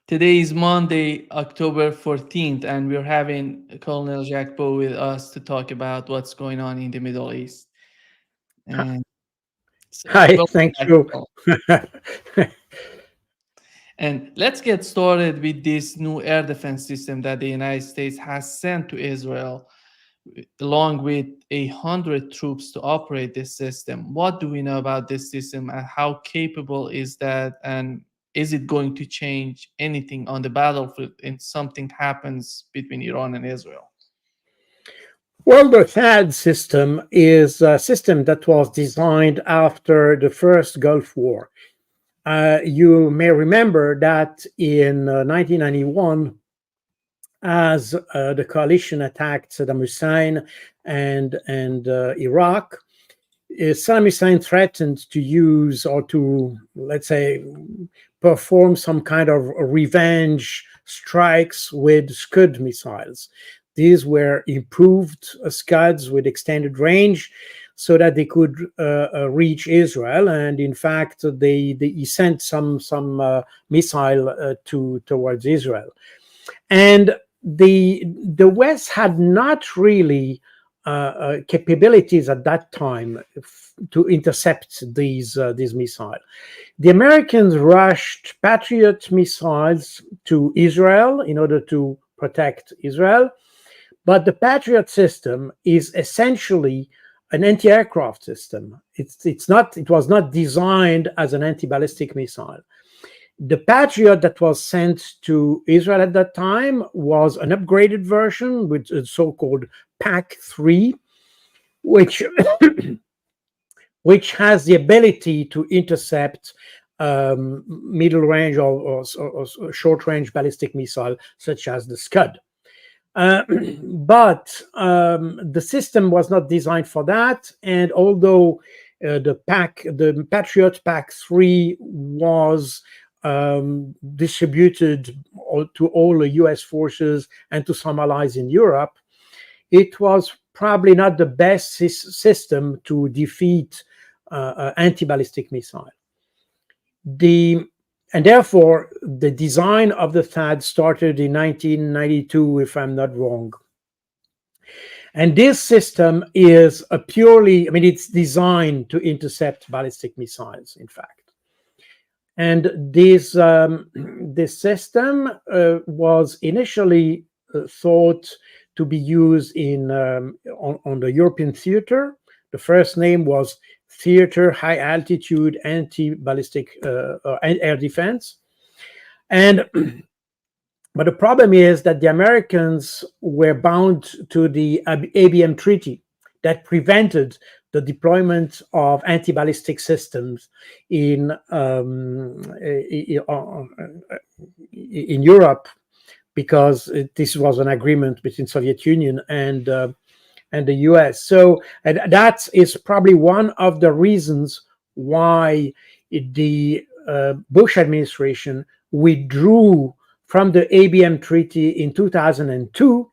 Today is Monday, October 14th, and we're having Colonel Jacques Baud with us to talk about what's going on in the Middle East. And so, Hi, welcome thank back, you. Colonel. And let's get started with this new air defense system that the United States has sent to Israel, along with 100 troops to operate this system. What do we know about this system and how capable is that? And is it going to change anything on the battlefield if something happens between Iran and Israel? Well, the THAAD system is a system that was designed after the first Gulf War. You may remember that in 1991, as the coalition attacked Saddam Hussein and Iraq, Saddam Hussein threatened to use or to, let's say, perform some kind of revenge strikes with Scud missiles. These were improved Scuds with extended range so that they could reach Israel. And in fact, he sent some missile towards Israel. And the West had not really capabilities at that time to intercept these missiles. The Americans rushed Patriot missiles to Israel in order to protect Israel, but the Patriot system is essentially an anti-aircraft system. It was not designed as an anti-ballistic missile. The Patriot that was sent to Israel at that time was an upgraded version with a so-called PAC 3, which which has the ability to intercept middle range or short range ballistic missile such as the Scud. But the system was not designed for that, and although the Patriot PAC 3 was distributed to all the US forces and to some allies in Europe, it was probably not the best system to defeat anti-ballistic missile. And therefore, the design of the THAAD started in 1992, if I'm not wrong. And this system is it's designed to intercept ballistic missiles, in fact. And this system was initially thought to be used on the European theater. The first name was Theater High Altitude Anti-Ballistic Air Defense. But the problem is that the Americans were bound to the ABM Treaty that prevented the deployment of anti-ballistic systems in Europe, because this was an agreement between Soviet Union and the US. So that is probably one of the reasons why the Bush administration withdrew from the ABM Treaty in 2002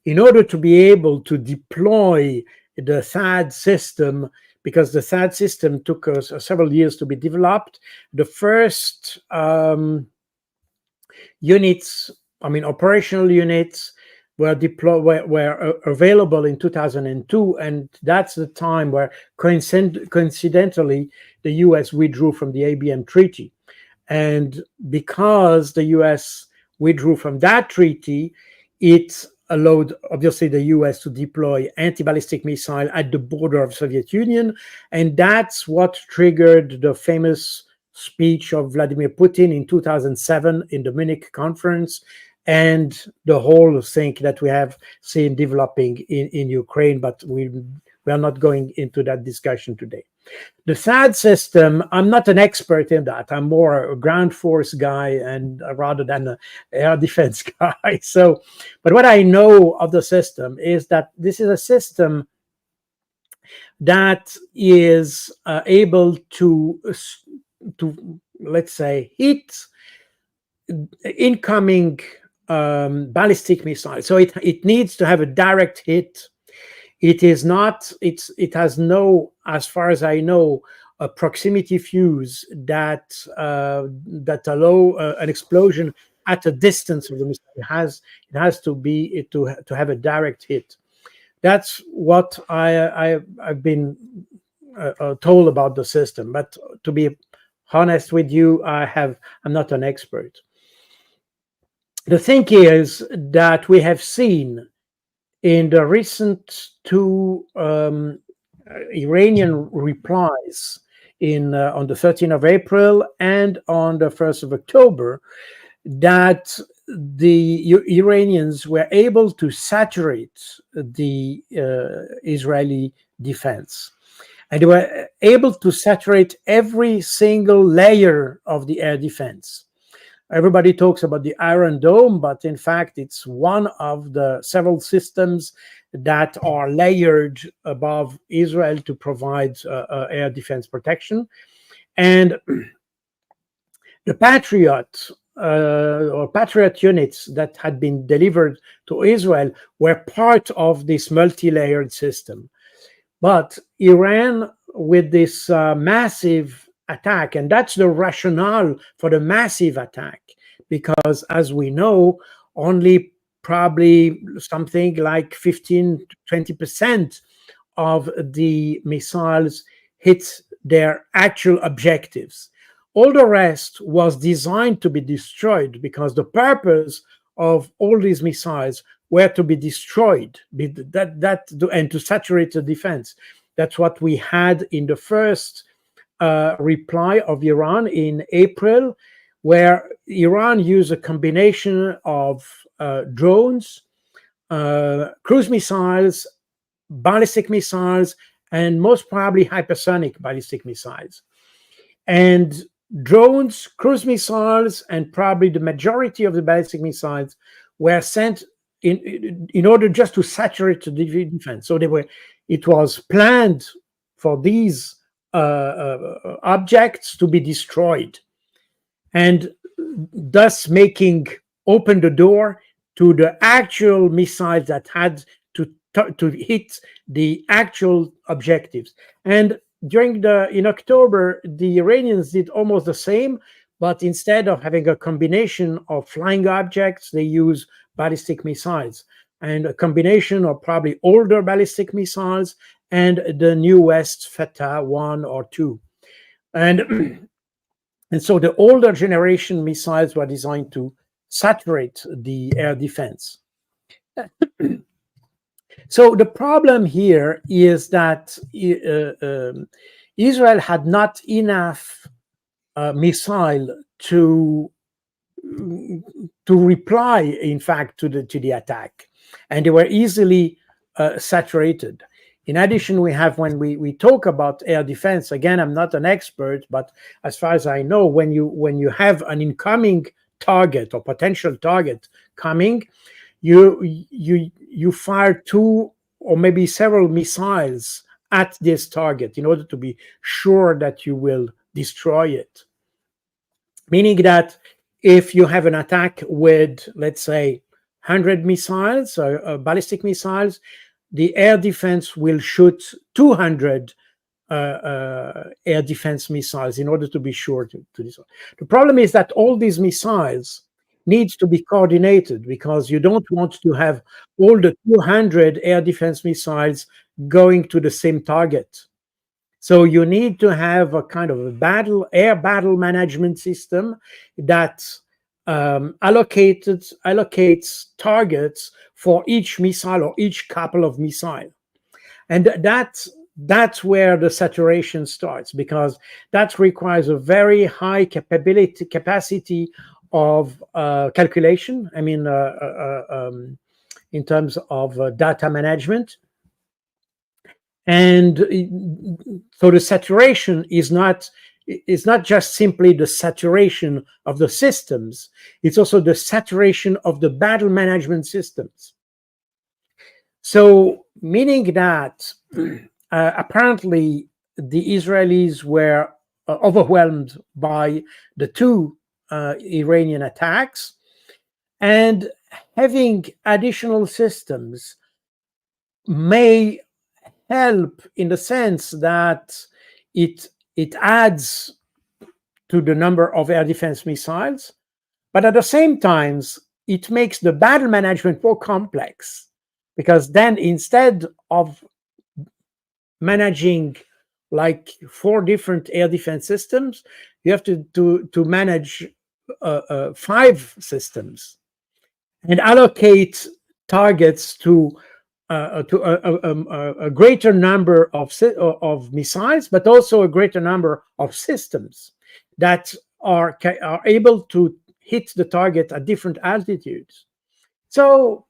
in order to be able to deploy the THAAD system, because the THAAD system took us several years to be developed. The first operational units were available in 2002, and that's the time where coincidentally the US withdrew from the ABM Treaty. And because the US withdrew from that treaty, it allowed, obviously, the US to deploy anti-ballistic missile at the border of Soviet Union. And that's what triggered the famous speech of Vladimir Putin in 2007 in the Munich conference, and the whole thing that we have seen developing in Ukraine, but we are not going into that discussion today. The THAAD system, I'm not an expert in that. I'm more a ground force guy and rather than an air defense guy. But what I know of the system is that this is a system that is able to, let's say, hit incoming ballistic missiles. So it needs to have a direct hit It is not. It has no, as far as I know, a proximity fuse that that allow an explosion at a distance of the missile. It has to be to have a direct hit. That's what I've been told about the system. But to be honest with you, I'm not an expert. The thing is that we have seen in the recent two Iranian replies on the 13th of April and on the 1st of October that the Iranians were able to saturate the Israeli defense. And they were able to saturate every single layer of the air defense. Everybody talks about the Iron Dome, but in fact, it's one of the several systems that are layered above Israel to provide air defense protection. And the Patriot or Patriot units that had been delivered to Israel were part of this multi-layered system. But Iran, with this massive attack, and that's the rationale for the massive attack, because as we know, only probably something like 15 to 20% of the missiles hit their actual objectives. All the rest was designed to be destroyed, because the purpose of all these missiles were to be destroyed, and to saturate the defense. That's what we had in the first reply of Iran in April, where Iran used a combination of drones, cruise missiles, ballistic missiles, and most probably hypersonic ballistic missiles. And drones, cruise missiles, and probably the majority of the ballistic missiles were sent in order just to saturate the defense. So it was planned for these objects to be destroyed, and thus open the door to the actual missiles that had to hit the actual objectives. And in October, the Iranians did almost the same, but instead of having a combination of flying objects, they use ballistic missiles, and a combination of probably older ballistic missiles and the newest THAAD 1 or 2. And so the older generation missiles were designed to saturate the air defense. So the problem here is that Israel had not enough missile to reply, in fact, to the attack, and they were easily saturated. In addition, we have, when we talk about air defense, again, I'm not an expert, but as far as I know, when you have an incoming target or potential target coming, you fire two or maybe several missiles at this target in order to be sure that you will destroy it. Meaning that if you have an attack with, let's say, 100 missiles or ballistic missiles, the air defense will shoot 200 air defense missiles in order to be sure to destroy. The problem is that all these missiles needs to be coordinated, because you don't want to have all the 200 air defense missiles going to the same target. So you need to have a kind of air battle management system that allocates targets for each missile or each couple of missiles. And that's where the saturation starts, because that requires a very high capacity of calculation. I mean, in terms of data management. And so the saturation is not just simply the saturation of the systems, it's also the saturation of the battle management systems. So meaning that apparently the Israelis were overwhelmed by the two Iranian attacks, and having additional systems may help in the sense that it adds to the number of air defense missiles, but at the same time, it makes the battle management more complex, because then instead of managing like 4 different air defense systems, you have to manage 5 systems and allocate targets to a greater number of missiles, but also a greater number of systems that are able to hit the target at different altitudes. So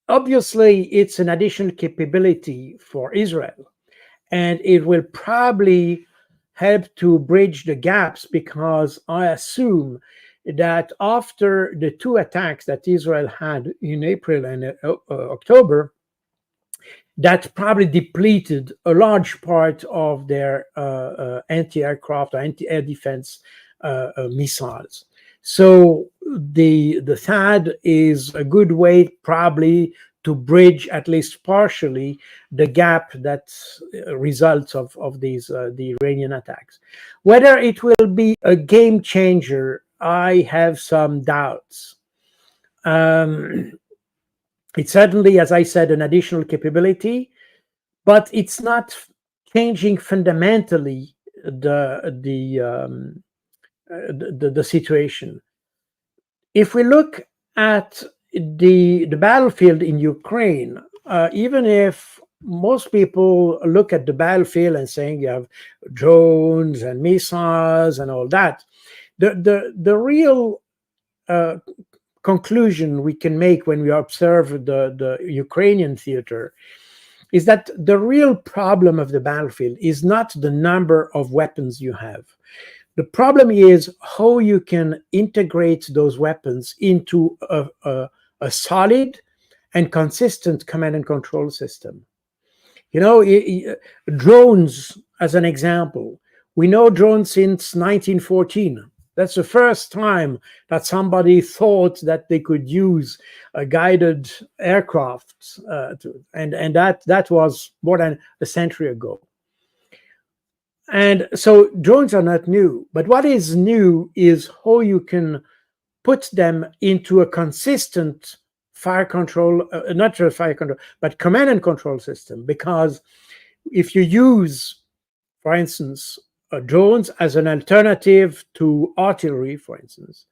obviously, it's an additional capability for Israel, and it will probably help to bridge the gaps, because I assume that after the 2 attacks that Israel had in April and October, that probably depleted a large part of their anti-aircraft or anti-air defense missiles. So the THAAD is a good way probably to bridge, at least partially, the gap that results of these the Iranian attacks. Whether it will be a game changer, I have some doubts. It's certainly, as I said, an additional capability, but it's not changing fundamentally the situation. If we look at the battlefield in Ukraine, even if most people look at the battlefield and saying you have drones and missiles and all that, the real conclusion we can make when we observe the Ukrainian theater is that the real problem of the battlefield is not the number of weapons you have. The problem is how you can integrate those weapons into a solid and consistent command and control system. You know, drones, as an example, we know drones since 1914. That's the first time that somebody thought that they could use a guided aircraft, and that was more than a century ago. And so drones are not new, but what is new is how you can put them into a consistent fire control, not just fire control, but command and control system. Because if you use, for instance, drones as an alternative to artillery, for instance,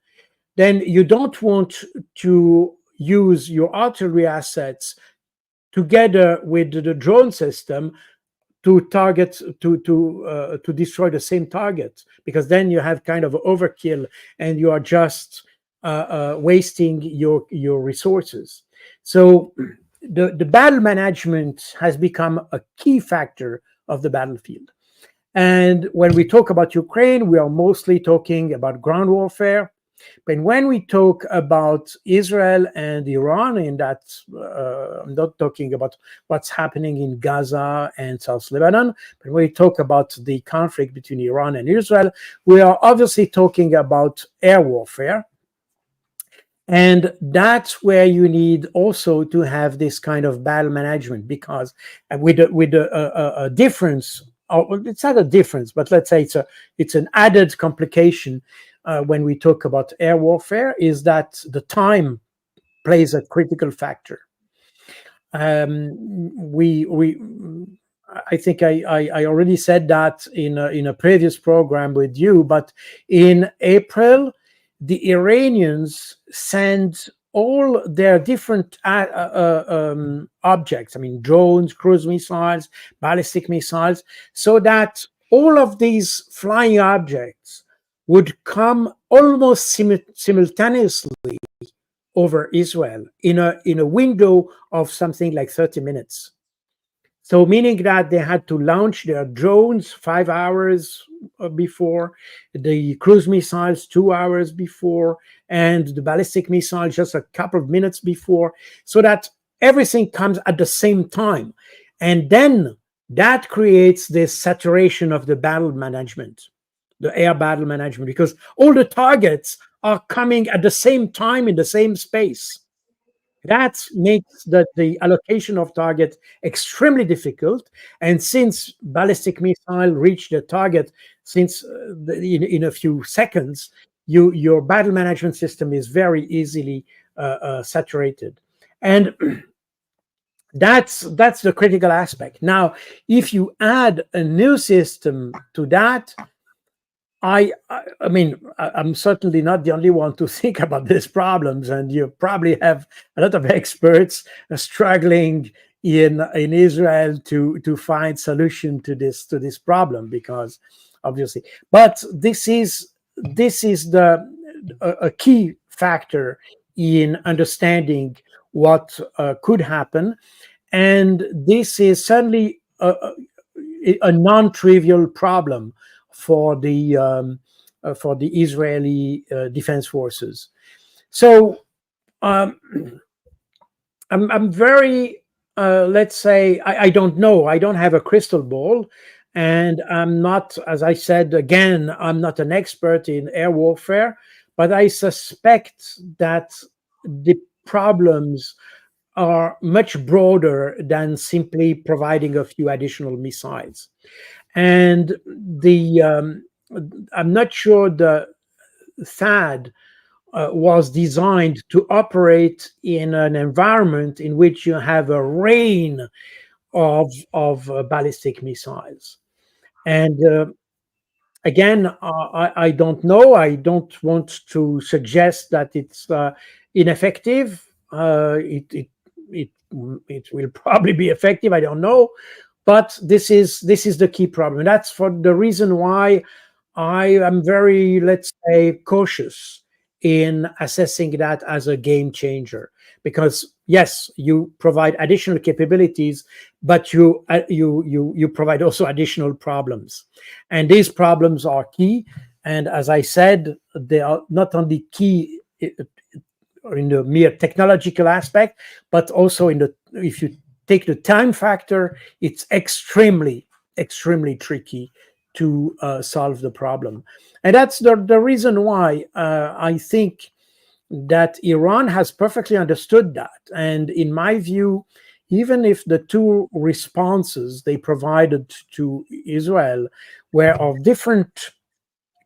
then you don't want to use your artillery assets together with the drone system to target to destroy the same target, because then you have kind of overkill and you are just wasting your resources. So the battle management has become a key factor of the battlefield. And when we talk about Ukraine, we are mostly talking about ground warfare. But when we talk about Israel and Iran, in that I'm not talking about what's happening in Gaza and South Lebanon, but when we talk about the conflict between Iran and Israel, we are obviously talking about air warfare. And that's where you need also to have this kind of battle management, because with a difference, or it's not a difference, but let's say it's an added complication when we talk about air warfare, is that the time plays a critical factor. I think I already said that in a previous program with you, but in April, the Iranians sent all their different objects, I mean, drones, cruise missiles, ballistic missiles, so that all of these flying objects would come almost simultaneously over Israel in a window of something like 30 minutes. So meaning that they had to launch their drones 5 hours before, the cruise missiles 2 hours before, and the ballistic missile just a couple of minutes before, so that everything comes at the same time. And then that creates this saturation of the battle management, the air battle management, because all the targets are coming at the same time in the same space. That makes the allocation of target extremely difficult. And since ballistic missile reach the target since in a few seconds, your battle management system is very easily saturated. And that's the critical aspect. Now, if you add a new system to that, I mean, I'm certainly not the only one to think about these problems, and you probably have a lot of experts struggling in Israel to find solution to this problem, because obviously, but this is a key factor in understanding what could happen, and this is certainly a non-trivial problem for the Israeli defense forces. So um, I'm very let's say I don't know. I don't have a crystal ball, and I'm not, as I said again, I'm not an expert in air warfare, but I suspect that the problems are much broader than simply providing a few additional missiles. And the I'm not sure the THAAD was designed to operate in an environment in which you have a rain of ballistic missiles. And again, I don't know. I don't want to suggest that it's ineffective. It it will probably be effective. I don't know, but this is the key problem. That's for the reason why I am very, let's say, cautious in assessing that as a game changer, because yes, you provide additional capabilities, but you provide also additional problems, and these problems are key. And as I said, they are not only key in the mere technological aspect, but also in the, if you take the time factor, it's extremely tricky to solve the problem. And that's the reason why I think that Iran has perfectly understood that. And in my view, even if the two responses they provided to Israel were of different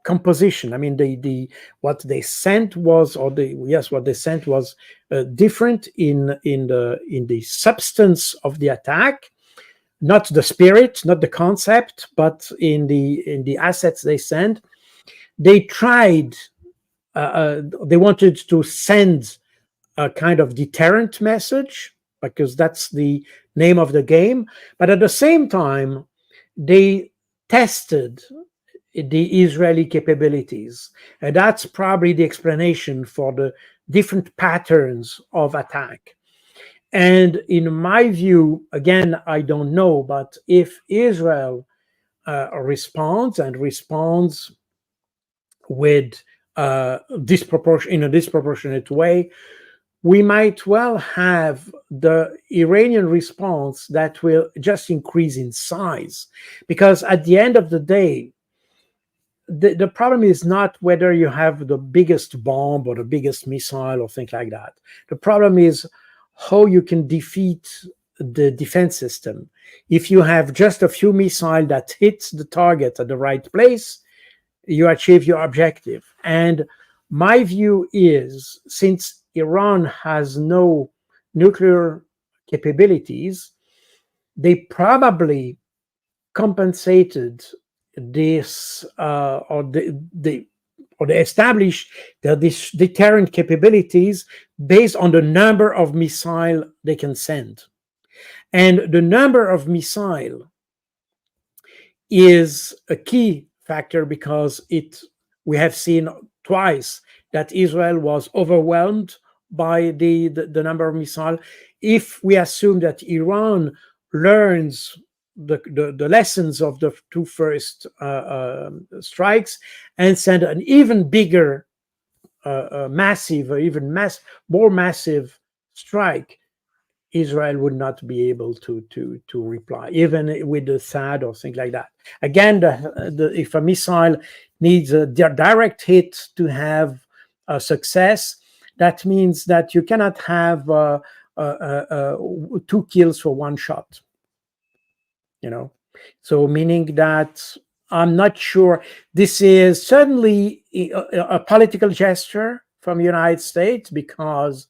composition, I mean, the what they sent was, or the yes, what they sent was different in the substance of the attack, not the spirit, not the concept, but in the assets they sent. They tried. They wanted to send a kind of deterrent message, because that's the name of the game. But at the same time, they tested the Israeli capabilities. And that's probably the explanation for the different patterns of attack. And in my view, again, I don't know, but if Israel responds with in a disproportionate way, we might well have the Iranian response that will just increase in size. Because at the end of the day, the problem is not whether you have the biggest bomb or the biggest missile or things like that. The problem is how you can defeat the defense system. If you have just a few missiles that hit the target at the right place, you achieve your objective. And my view is, since Iran has no nuclear capabilities, they probably compensated this or they established these deterrent capabilities based on the number of missiles they can send. And the number of missiles is a key factor, because we have seen twice that Israel was overwhelmed by the number of missiles. If we assume that Iran learns the lessons of the two first strikes and send an even bigger, massive, or even more massive strike, Israel would not be able to reply, even with the THAAD or things like that. Again, if a missile needs a direct hit to have a success, That means that you cannot have two kills for one shot, you know. So meaning that I'm not sure. This is certainly a political gesture from the United States, because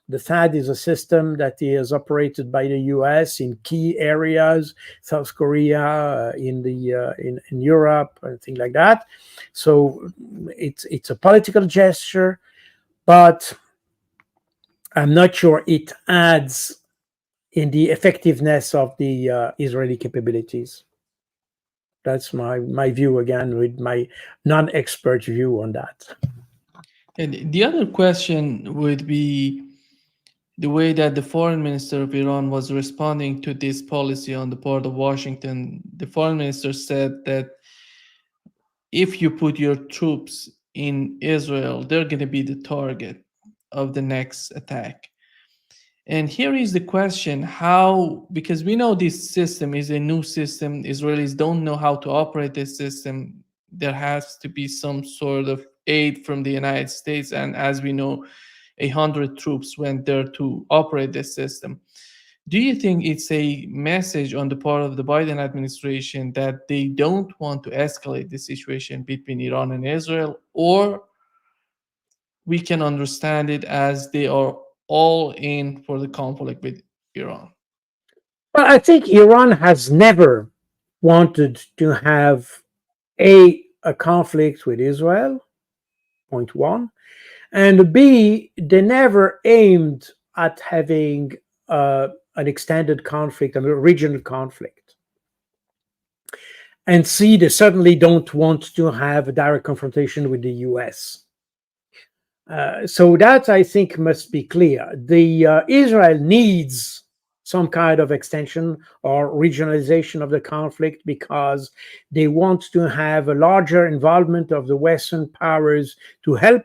the THAAD is a system that is operated by the US in key areas, South Korea, in Europe, and things like that. So it's a political gesture, but I'm not sure it adds in the effectiveness of the Israeli capabilities. That's my view, again, with my non-expert view on that. And the other question would be the way that the foreign minister of Iran was responding to this policy on the part of Washington. The foreign minister said that if you put your troops in Israel, they're going to be the target of the next attack. And here is the question: how, because we know this system is a new system, Israelis don't know how to operate this system. There has to be some sort of aid from the United States. And as we know, 100 troops went there to operate this system. Do you think it's a message on the part of the Biden administration that they don't want to escalate the situation between Iran and Israel, or we can understand it as they are all in for the conflict with Iran? Well, I think Iran has never wanted to have a conflict with Israel, point one, and B, they never aimed at having an extended conflict, a regional conflict. And C, they certainly don't want to have a direct confrontation with the US. So that, I think, must be clear. The Israel needs some kind of extension or regionalization of the conflict, because they want to have a larger involvement of the Western powers to help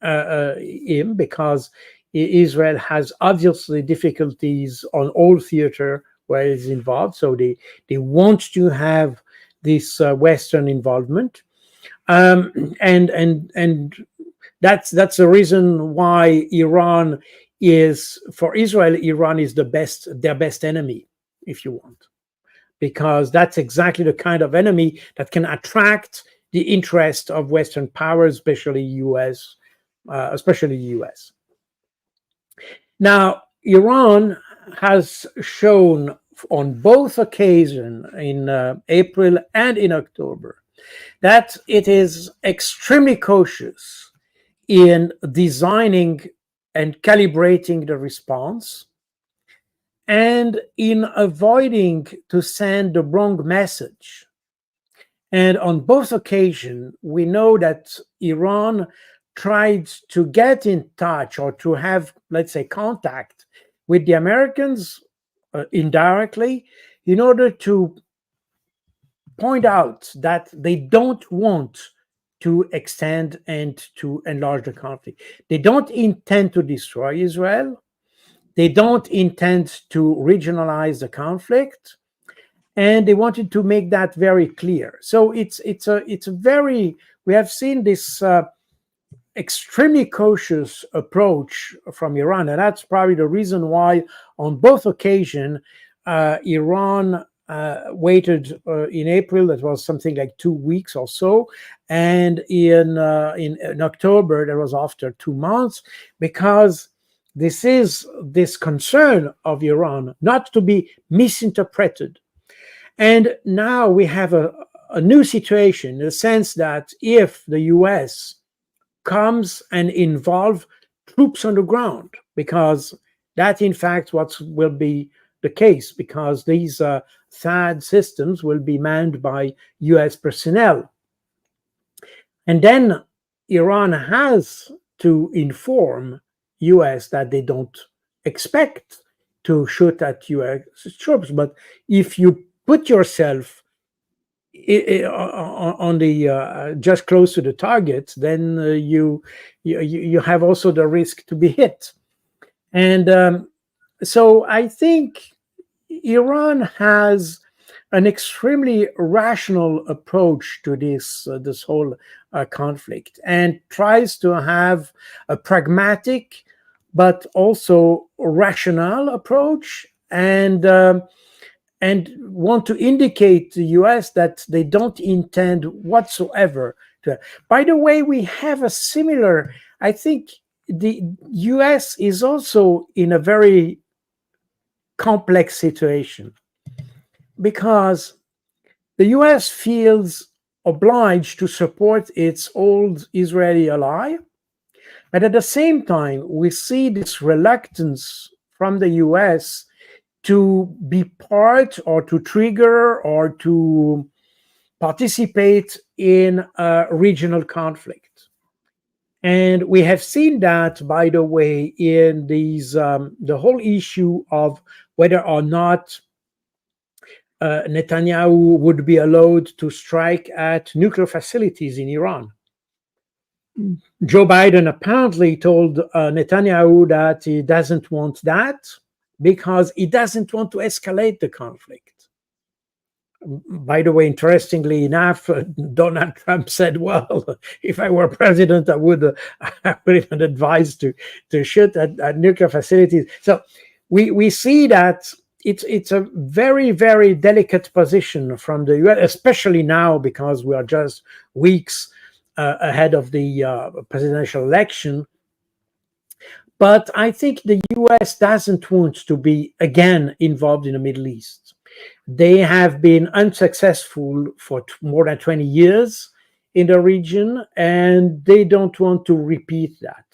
him, because Israel has obviously difficulties on all theater where it's involved. So they want to have this Western involvement, and that's the reason why Iran is, for Israel, Iran is their best enemy, if you want, because that's exactly the kind of enemy that can attract the interest of Western powers, especially US. Now, Iran has shown on both occasions, in April and in October, that it is extremely cautious in designing and calibrating the response, and in avoiding to send the wrong message. And on both occasions, we know that Iran tried to get in touch, or to have, let's say, contact with the Americans indirectly, in order to point out that they don't want to extend and to enlarge the conflict. They don't intend to destroy Israel. They don't intend to regionalize the conflict, and they wanted to make that very clear. So it's a very, we have seen this extremely cautious approach from Iran, and that's probably the reason why on both occasions Iran waited in April. That was something like 2 weeks or so, and in October that was after 2 months, because this is this concern of Iran not to be misinterpreted. And now we have a new situation, in the sense that if the US comes and involve troops on the ground, because that in fact what will be the case, because these THAAD systems will be manned by US personnel. And then Iran has to inform US that they don't expect to shoot at US troops, but if you put yourself on the just close to the target, then you have also the risk to be hit. And so I think Iran has an extremely rational approach to this whole conflict, and tries to have a pragmatic but also rational approach, and want to indicate to the US that they don't intend whatsoever to. By the way, we have a similar, I think the US is also in a very complex situation, because the US feels obliged to support its old Israeli ally, but at the same time, we see this reluctance from the US to be part or to trigger or to participate in a regional conflict. And we have seen that, by the way, in the whole issue of whether or not Netanyahu would be allowed to strike at nuclear facilities in Iran. Joe Biden apparently told Netanyahu that he doesn't want that because he doesn't want to escalate the conflict. By the way, interestingly enough, Donald Trump said, well, if I were president, I would even advise to shoot at nuclear facilities. So we see that it's a very, very delicate position from the US, especially now because we are just weeks ahead of the presidential election. But I think the US doesn't want to be again involved in the Middle East. They have been unsuccessful for more than 20 years in the region, and they don't want to repeat that.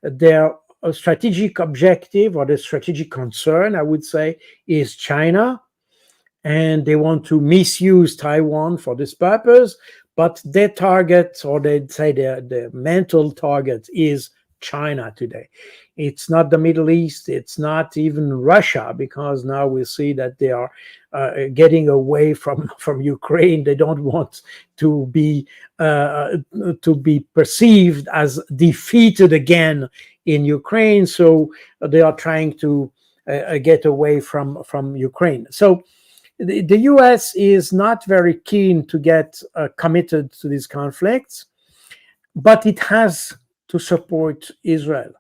Their strategic objective, or the strategic concern, I would say, is China, and they want to misuse Taiwan for this purpose, but their target, or they'd say their mental target, is China today. It's not the Middle East, it's not even Russia, because now we see that they are getting away from Ukraine. They don't want to be perceived as defeated again in Ukraine, so they are trying to get away from Ukraine. So the US is not very keen to get committed to these conflicts, but it has to support Israel.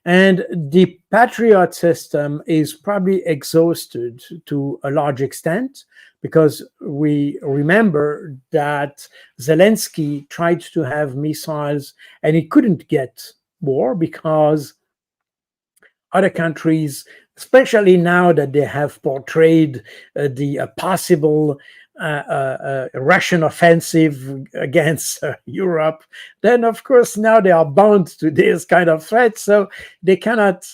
And the Patriot system is probably exhausted to a large extent, because we remember that Zelensky tried to have missiles and he couldn't get more because other countries, especially now that they have portrayed the possible Russian offensive against Europe, then of course now they are bound to this kind of threat, so they cannot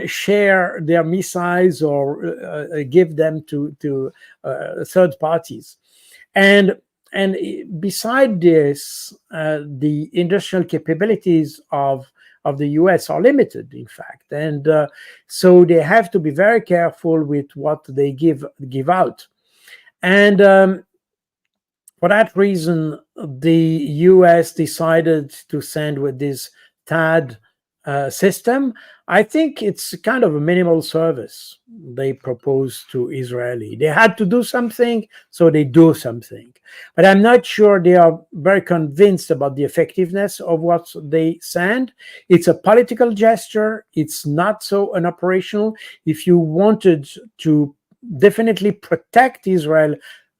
share their missiles or give them to third parties. And beside this, the industrial capabilities of the US are limited, in fact, and so they have to be very careful with what they give out. And for that reason, the US decided to send with this THAAD system. I think it's kind of a minimal service they proposed to Israeli. They had to do something, so they do something. But I'm not sure they are very convinced about the effectiveness of what they send. It's a political gesture. It's not so an operational. If you wanted to definitely protect Israel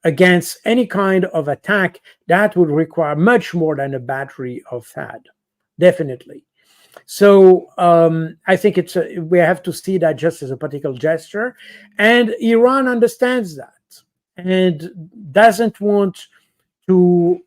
against any kind of attack, that would require much more than a battery of THAAD, definitely. So I think we have to see that just as a political gesture, and Iran understands that and doesn't want to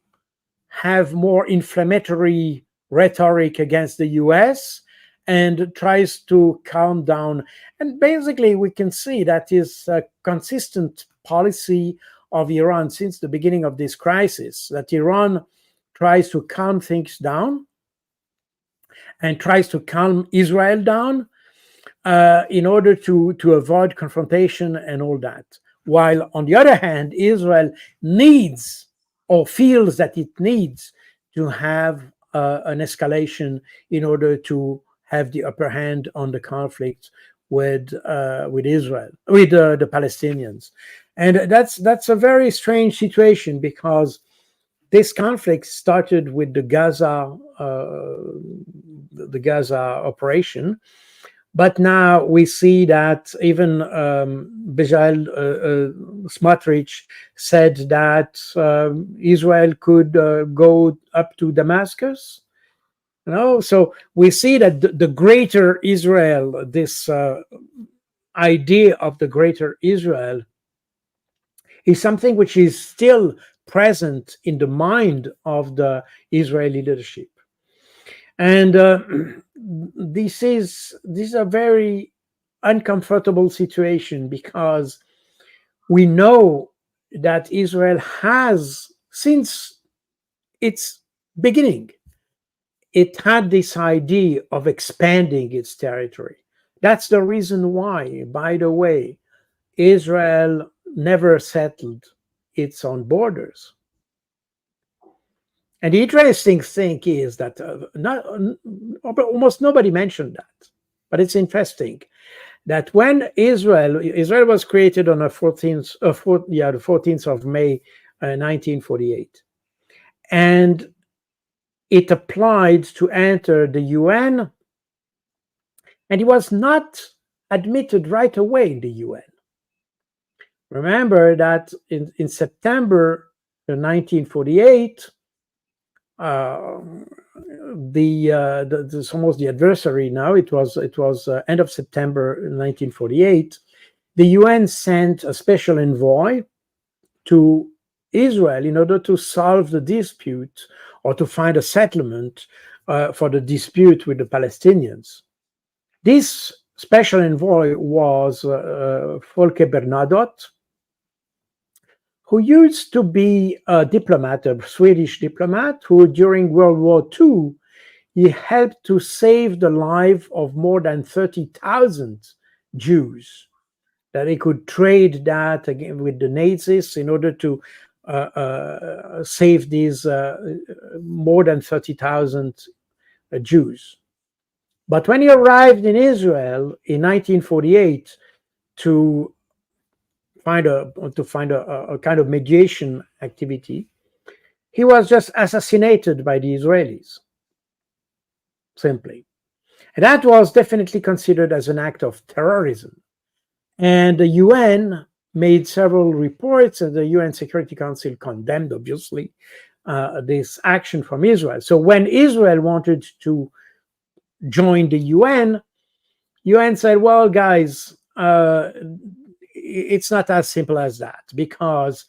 have more inflammatory rhetoric against the US, and tries to calm down. And basically, we can see that is a consistent policy of Iran since the beginning of this crisis, that Iran tries to calm things down and tries to calm Israel down in order to avoid confrontation and all that. While on the other hand, Israel needs or feels that it needs to have an escalation in order to have the upper hand on the conflict with Israel, with the Palestinians, and that's a very strange situation because this conflict started with the Gaza operation, but now we see that even Bezalel Smotrich said that Israel could go up to Damascus. So we see that the greater Israel, this idea of the greater Israel, is something which is still present in the mind of the Israeli leadership. And this is a very uncomfortable situation because we know that Israel has, since its beginning, it had this idea of expanding its territory. That's the reason why, by the way, Israel never settled its own borders. And the interesting thing is that almost nobody mentioned that, but it's interesting that when Israel was created on the 14th of May, 1948, and it applied to enter the UN, and it was not admitted right away in the UN. Remember that in September 1948, it's almost the adversary now. It was end of September 1948. The UN sent a special envoy to Israel in order to solve the dispute or to find a settlement for the dispute with the Palestinians. This special envoy was Folke Bernadotte, who used to be a diplomat, a Swedish diplomat, who during World War II, he helped to save the life of more than 30,000 Jews, that he could trade that again with the Nazis in order to save these more than 30,000 Jews. But when he arrived in Israel in 1948 to find a kind of mediation activity, he was just assassinated by the Israelis, simply. And that was definitely considered as an act of terrorism. And the UN made several reports, and the UN Security Council condemned, obviously, this action from Israel. So when Israel wanted to join the UN said, well, guys, it's not as simple as that, because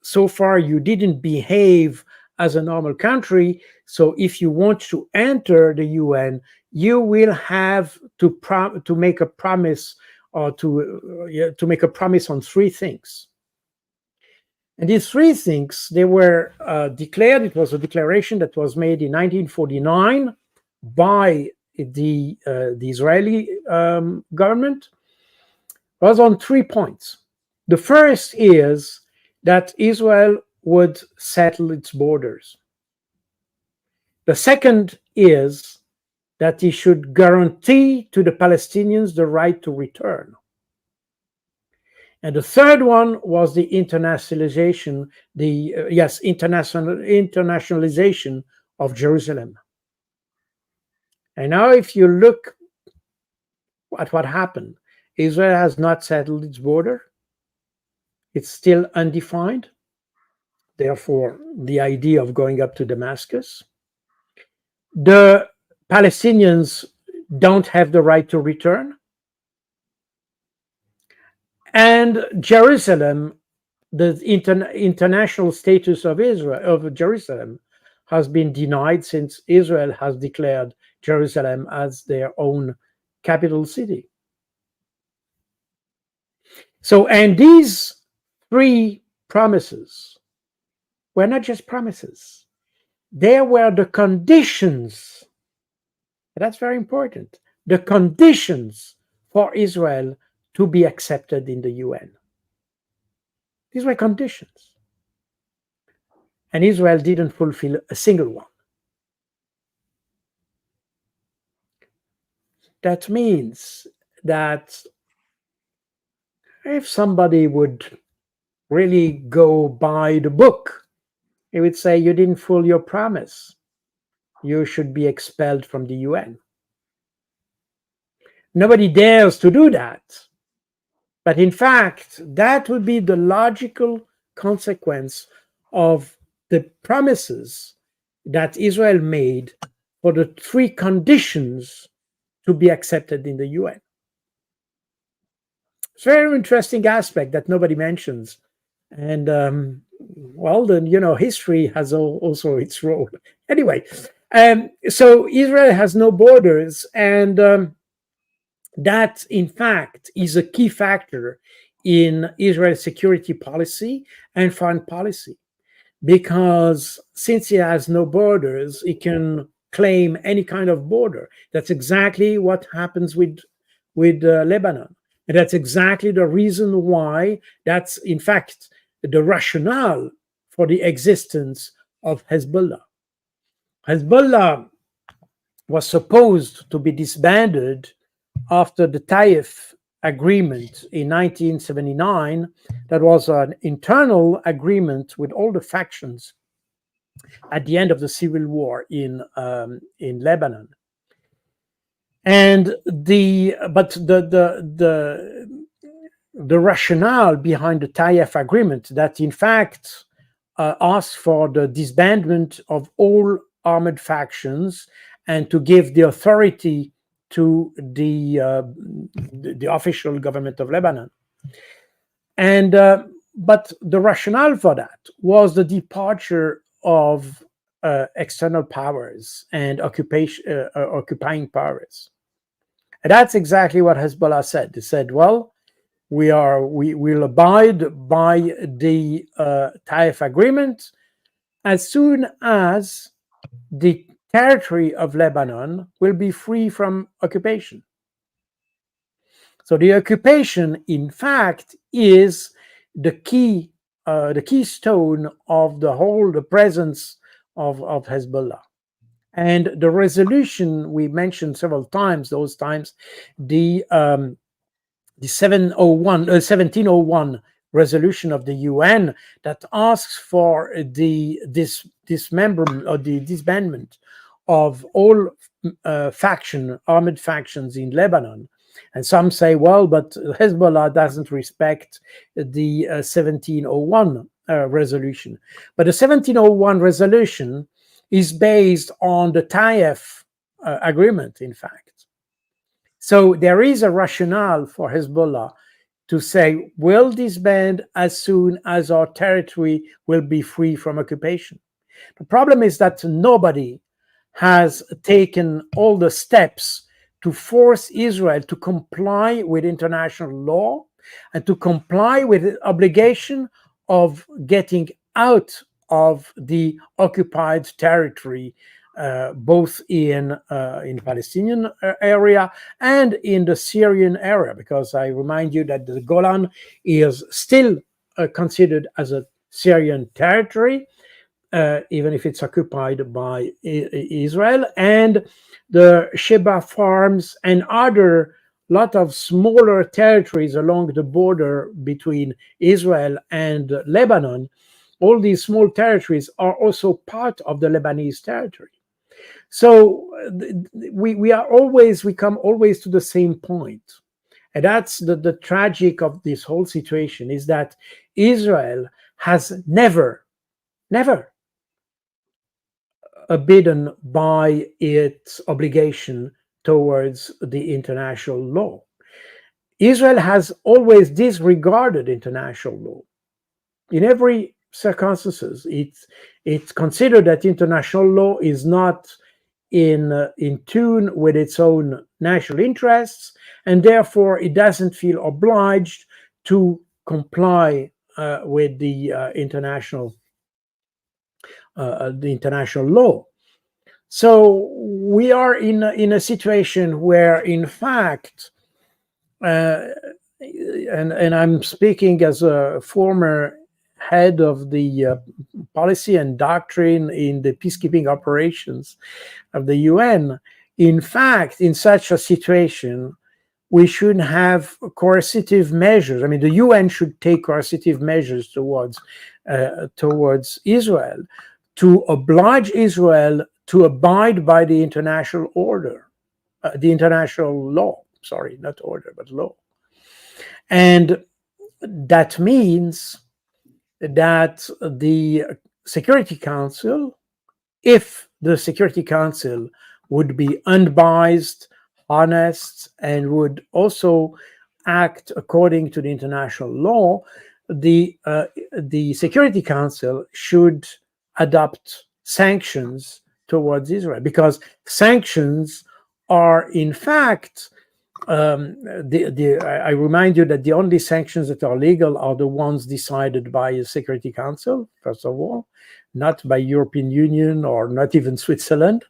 so far you didn't behave as a normal country. So if you want to enter the UN, you will have to make a promise, or to make a promise on three things. And these three things, they were declared. It was a declaration that was made in 1949 by the Israeli government. Was on 3 points. The first is that Israel would settle its borders. The second is that he should guarantee to the Palestinians the right to return. And the third one was the internationalization, internationalization of Jerusalem. And now if you look at what happened, Israel has not settled its border. It's still undefined. Therefore, the idea of going up to Damascus. The Palestinians don't have the right to return. And Jerusalem, the international status of Jerusalem, has been denied since Israel has declared Jerusalem as their own capital city. So, and these three promises were not just promises. There were the conditions. That's very important. The conditions for Israel to be accepted in the UN. These were conditions. And Israel didn't fulfill a single one. That means that if somebody would really go by the book, he would say, you didn't fulfill your promise. You should be expelled from the UN. Nobody dares to do that. But in fact, that would be the logical consequence of the promises that Israel made for the three conditions to be accepted in the UN. It's a very interesting aspect that nobody mentions. And well, then, history has also its role. Anyway, so Israel has no borders, and that, in fact, is a key factor in Israel's security policy and foreign policy, because since it has no borders, it can claim any kind of border. That's exactly what happens with Lebanon. And that's exactly the reason why that's, in fact, the rationale for the existence of Hezbollah. Hezbollah was supposed to be disbanded after the THAAD agreement in 1979. That was an internal agreement with all the factions at the end of the civil war in Lebanon. And the rationale behind the THAAD agreement, that in fact asked for the disbandment of all armed factions and to give the authority to the official government of Lebanon. And but the rationale for that was the departure of external powers and occupying powers. And that's exactly what Hezbollah said. They said, well, we will abide by the THAAD agreement as soon as the territory of Lebanon will be free from occupation. So the occupation, in fact, is the keystone of the presence of Hezbollah. And the resolution we mentioned several times, those times, the 1701 resolution of the UN that asks for the dismemberment or the disbandment of all armed factions in Lebanon. And some say, well, but Hezbollah doesn't respect the 1701 resolution. But the 1701 resolution is based on the THAAD agreement, in fact. So there is a rationale for Hezbollah to say, we'll disband as soon as our territory will be free from occupation. The problem is that nobody has taken all the steps to force Israel to comply with international law and to comply with the obligation of getting out of the occupied territory, both in Palestinian area and in the Syrian area, because I remind you that the Golan is still considered as a Syrian territory, even if it's occupied by Israel, and the Sheba farms and other lot of smaller territories along the border between Israel and Lebanon. All these small territories are also part of the Lebanese territory. So we come always to the same point. And that's the tragic of this whole situation, is that Israel has never abidden by its obligation towards the international law. Israel has always disregarded international law. In every circumstances, it's considered that international law is not in tune with its own national interests, and therefore it doesn't feel obliged to comply with the international law. So we are in a situation where, in fact, and I'm speaking as a former head of the policy and doctrine in the peacekeeping operations of the UN. In fact, in such a situation, we should have coercive measures. I mean, the UN should take coercive measures towards Israel to oblige Israel to abide by the international order, the international law. Sorry, not order, but law. And that means that the Security Council, if the Security Council would be unbiased, honest, and would also act according to the international law, the Security Council should adopt sanctions towards Israel, because sanctions are in fact I remind you that the only sanctions that are legal are the ones decided by the Security Council, first of all, not by European Union or not even Switzerland,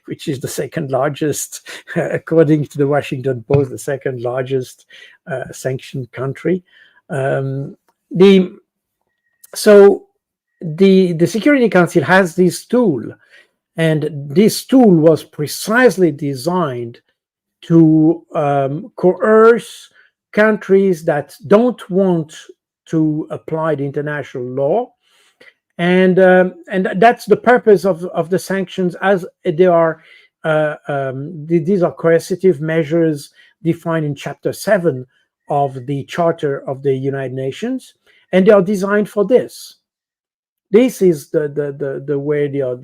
which is the second largest, according to the Washington Post, the second largest sanctioned country. So the Security Council has this tool, and this tool was precisely designed to coerce countries that don't want to apply the international law, and that's the purpose of the sanctions, as they are. These are coercive measures defined in Chapter 7 of the Charter of the United Nations, and they are designed for this. This is the way they are.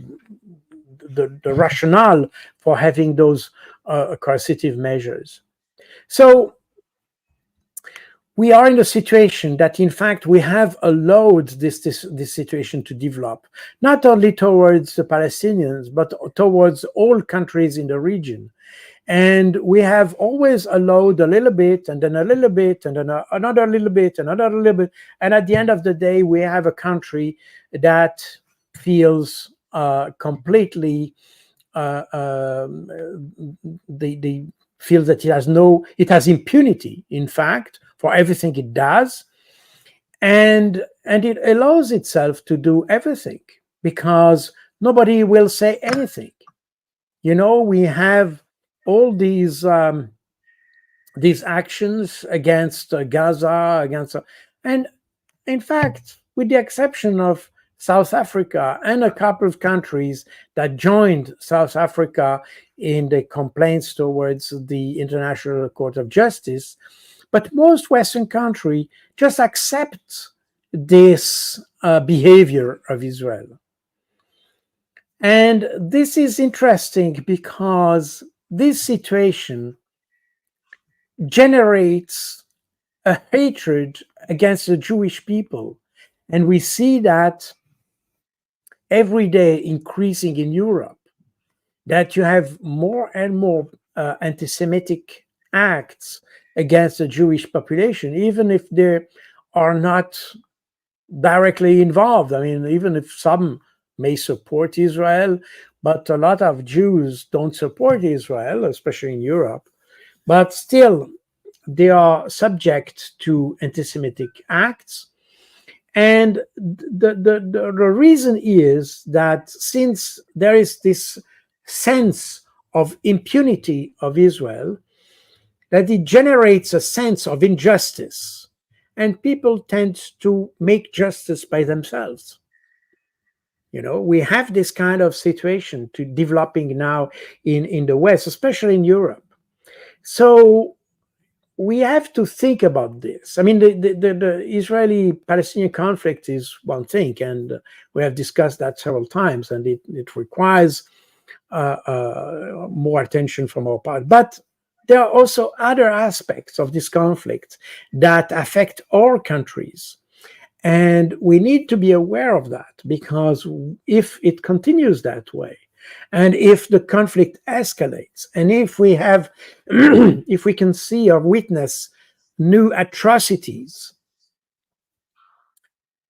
The rationale for having those coercive measures. So we are in a situation that, in fact, we have allowed this situation to develop, not only towards the Palestinians, but towards all countries in the region. And we have always allowed a little bit, and then a little bit, and then another little bit, another little bit. And at the end of the day, we have a country that feels completely they feel that it has impunity, in fact, for everything it does, and it allows itself to do everything because nobody will say anything. We have all these actions against Gaza, and in fact, with the exception of South Africa and a couple of countries that joined South Africa in the complaints towards the International Court of Justice, but most Western countries just accept this behavior of Israel. And this is interesting because this situation generates a hatred against the Jewish people. And we see that every day increasing in Europe, that you have more and more anti-Semitic acts against the Jewish population, even if they are not directly involved. I mean, even if some may support Israel, but a lot of Jews don't support Israel, especially in Europe. But still, they are subject to anti-Semitic acts. And the reason is that since there is this sense of impunity of Israel, that it generates a sense of injustice, and people tend to make justice by themselves. We have this kind of situation developing now in the West, especially in Europe. So we have to think about this. I mean, the Israeli-Palestinian conflict is one thing, and we have discussed that several times, and it requires more attention from our part. But there are also other aspects of this conflict that affect all countries. And we need to be aware of that, because if it continues that way, and if the conflict escalates, and if we have, if we can see or witness new atrocities,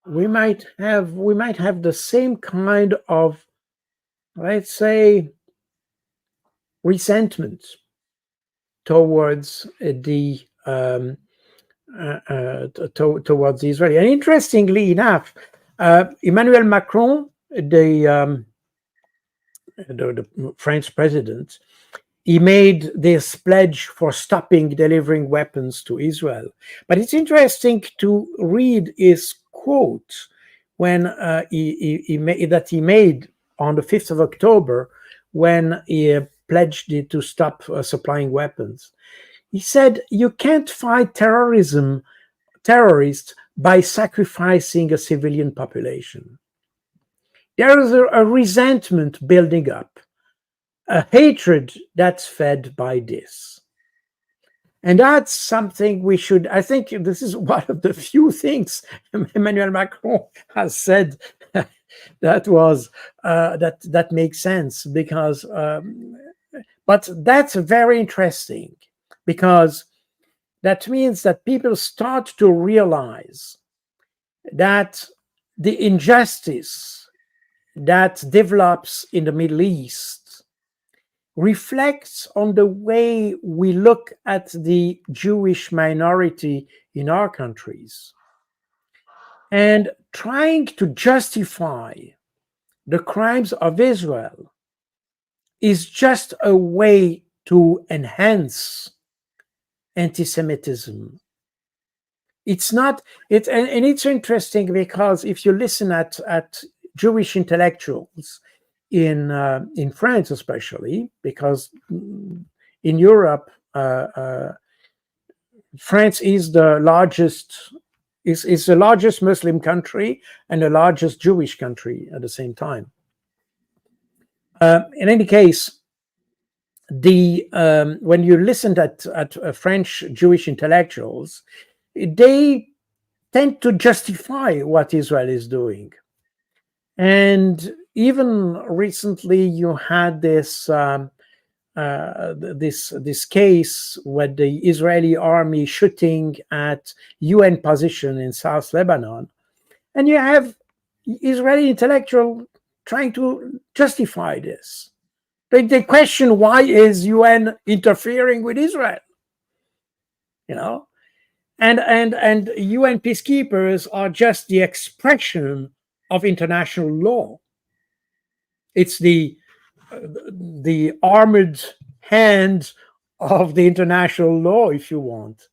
we might have the same kind of, let's say, resentment towards towards Israel. And interestingly enough, Emmanuel Macron, the French president, he made this pledge for stopping delivering weapons to Israel. But it's interesting to read his quote when that he made on the 5th of October when he pledged to stop supplying weapons. He said, "You can't fight terrorists by sacrificing a civilian population. There is a resentment building up, a hatred that's fed by this." And that's something we should, I think this is one of the few things Emmanuel Macron has said that was, that makes sense, because, but that's very interesting, because that means that people start to realize that the injustice that develops in the Middle East reflects on the way we look at the Jewish minority in our countries. And trying to justify the crimes of Israel is just a way to enhance anti-Semitism. It's not, and it's interesting, because if you listen at Jewish intellectuals in France, especially, because in Europe, France is the largest Muslim country and the largest Jewish country at the same time. In any case, when you listen at French Jewish intellectuals, they tend to justify what Israel is doing. And even recently, you had this case with the Israeli army shooting at UN position in South Lebanon, and you have Israeli intellectual trying to justify this. They question, why is UN interfering with Israel? And UN peacekeepers are just the expression of international law. It's the armored hand of the international law, if you want.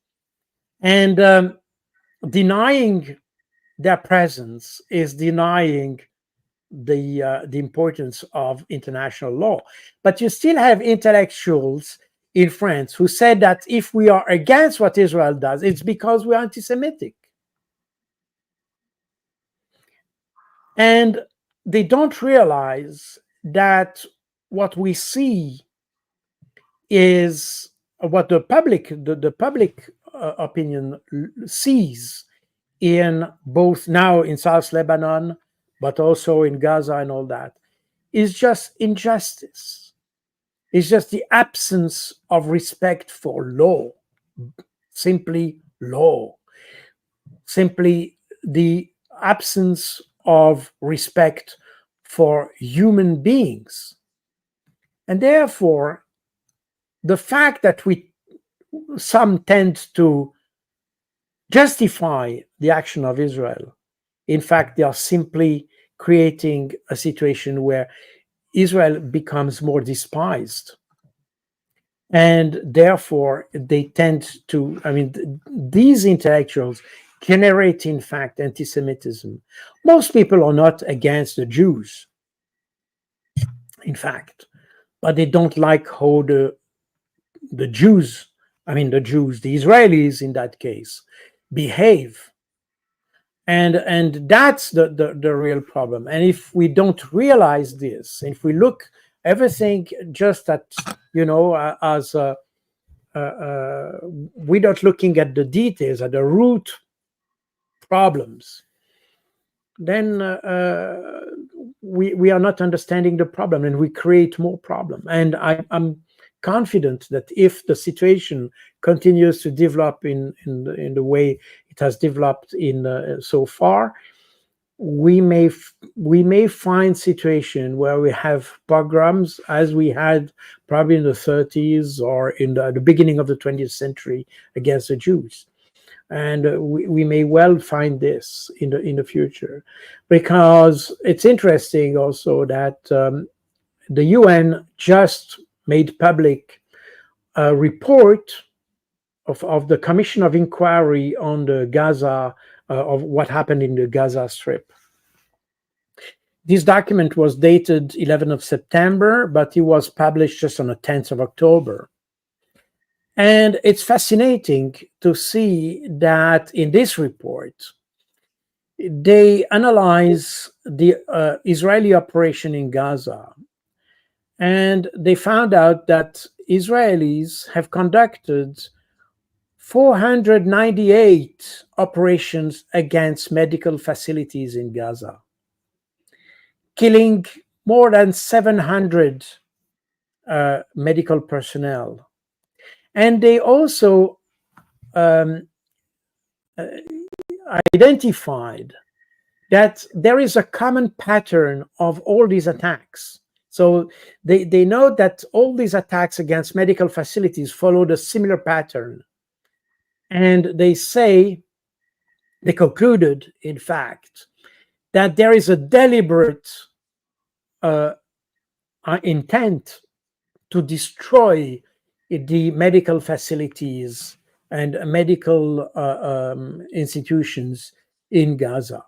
And denying their presence is denying the importance of international law. But you still have intellectuals in France who said that if we are against what Israel does, it's because we're anti-Semitic. And they don't realize that what we see is what the public opinion sees in both now in South Lebanon, but also in Gaza and all that, is just injustice. It's just the absence of respect for law, simply law, simply the absence of respect for human beings. And therefore, the fact that some tend to justify the action of Israel, in fact, they are simply creating a situation where Israel becomes more despised. And therefore, they tend to, these intellectuals generate, in fact, anti-Semitism. Most people are not against the Jews, in fact, but they don't like how the Jews, the Israelis in that case, behave. And that's the real problem. And if we don't realize this, if we look everything just at, as without looking at the details, at the root problems, then we are not understanding the problem, and we create more problem. And I'm confident that if the situation continues to develop in the way it has developed in so far, we may find situation where we have pogroms as we had probably in the 30s or in the beginning of the 20th century against the Jews. And we may well find this in the future, because it's interesting also that the UN just made public report of the Commission of Inquiry on the Gaza, of what happened in the Gaza Strip. This document was dated 11th of September, but it was published just on the 10th of October. And it's fascinating to see that in this report, they analyze the Israeli operation in Gaza. And they found out that Israelis have conducted 498 operations against medical facilities in Gaza, killing more than 700 medical personnel. And they also identified that there is a common pattern of all these attacks. So they know that all these attacks against medical facilities followed a similar pattern. And they concluded, in fact, that there is a deliberate intent to destroy the medical facilities and medical institutions in Gaza.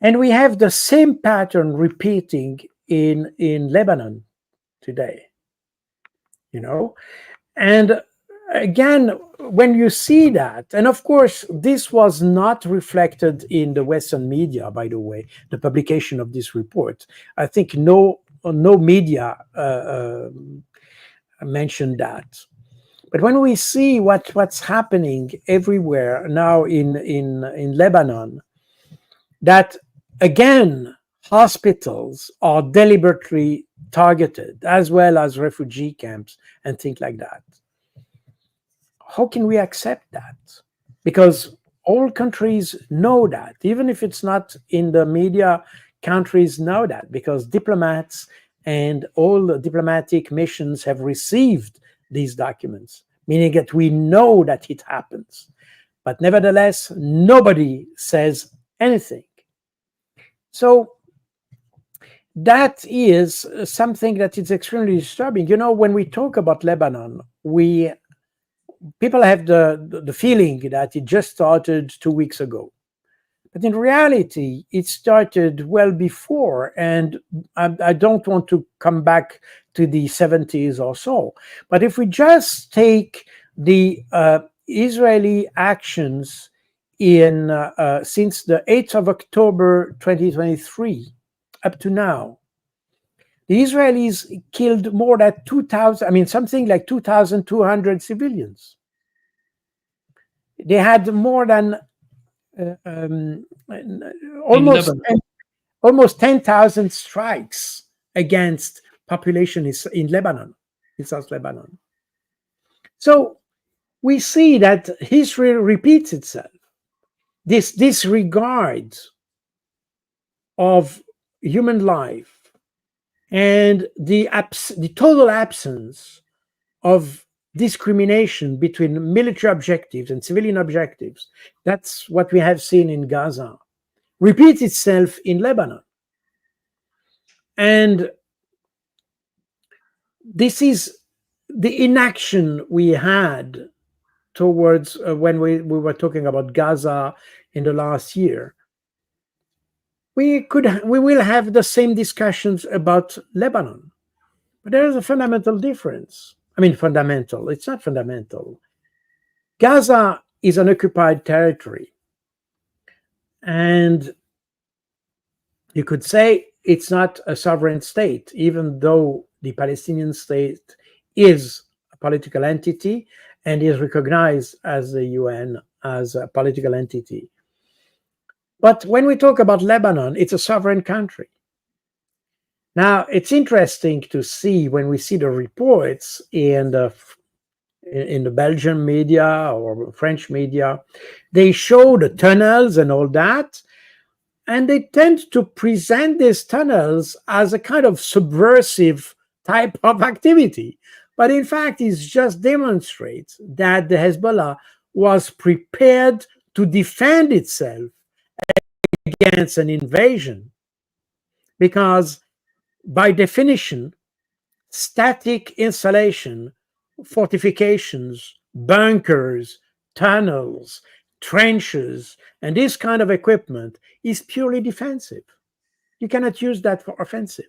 And we have the same pattern repeating in Lebanon today, And again, when you see that, and of course, this was not reflected in the Western media, by the way, the publication of this report. I think no media mentioned that. But when we see what's happening everywhere now in Lebanon, that again, hospitals are deliberately targeted, as well as refugee camps and things like that. How can we accept that? Because all countries know that, even if it's not in the media, countries know that, because diplomats and all the diplomatic missions have received these documents, meaning that we know that it happens. But nevertheless, nobody says anything. So that is something that is extremely disturbing. When we talk about Lebanon, people have the feeling that it just started 2 weeks ago. But in reality, it started well before. And I don't want to come back to the 70s or so. But if we just take the Israeli actions since the 8th of October 2023 up to now, the Israelis killed more than 2,000, something like 2,200 civilians. They had more than almost 10,000 strikes against population in Lebanon, in South Lebanon. So we see that history repeats itself. This disregard of human life and the total absence of discrimination between military objectives and civilian objectives, that's what we have seen in Gaza, repeats itself in Lebanon. And this is the inaction we had towards when we were talking about Gaza in the last year. We will have the same discussions about Lebanon, but there is a fundamental difference. Fundamental. It's not fundamental. Gaza is an occupied territory, and you could say it's not a sovereign state, even though the Palestinian state is a political entity and is recognized as the UN as a political entity. But when we talk about Lebanon, it's a sovereign country. Now, it's interesting to see when we see the reports in the Belgian media or French media, they show the tunnels and all that, and they tend to present these tunnels as a kind of subversive type of activity. But in fact, it just demonstrates that the Hezbollah was prepared to defend itself against an invasion, because by definition, static installation fortifications, bunkers, tunnels, trenches, and this kind of equipment is purely defensive. You cannot use that for offensive.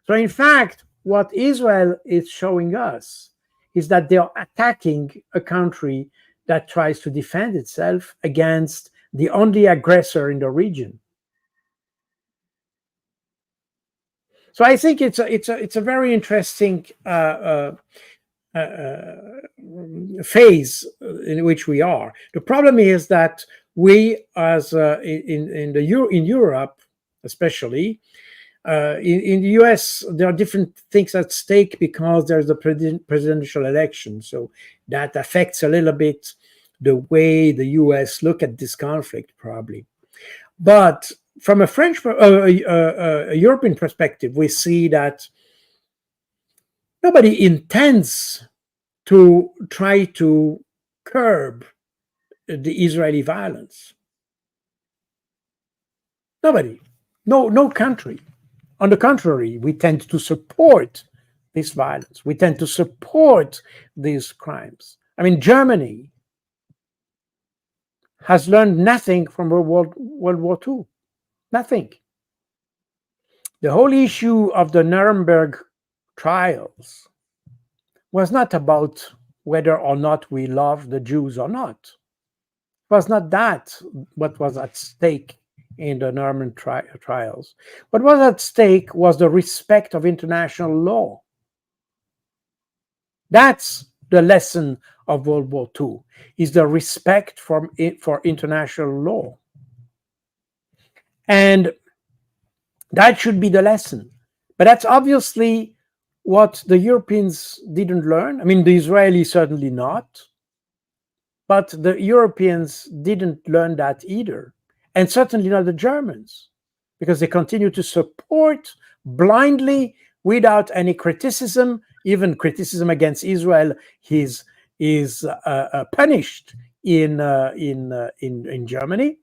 So, in fact, what Israel is showing us is that they are attacking a country that tries to defend itself against the only aggressor in the region. So I think it's a very interesting phase in which we are. The problem is that we, as in Europe, especially in the US, there are different things at stake because there's the presidential election. So that affects a little bit the way the US look at this conflict, probably. But from a a European perspective, we see that nobody intends to try to curb the Israeli violence. Nobody, no country. On the contrary, we tend to support this violence. We tend to support these crimes. I mean, Germany has learned nothing from World War II. Nothing. The whole issue of the Nuremberg trials was not about whether or not we love the Jews or not. It was not that what was at stake in the Nuremberg trials. What was at stake was the respect of international law. That's the lesson of World War II, is the respect for international law. And that should be the lesson. But that's obviously what the Europeans didn't learn. I mean, the Israelis certainly not. But the Europeans didn't learn that either. And certainly not the Germans, because they continue to support blindly without any criticism. Even criticism against Israel is punished in Germany.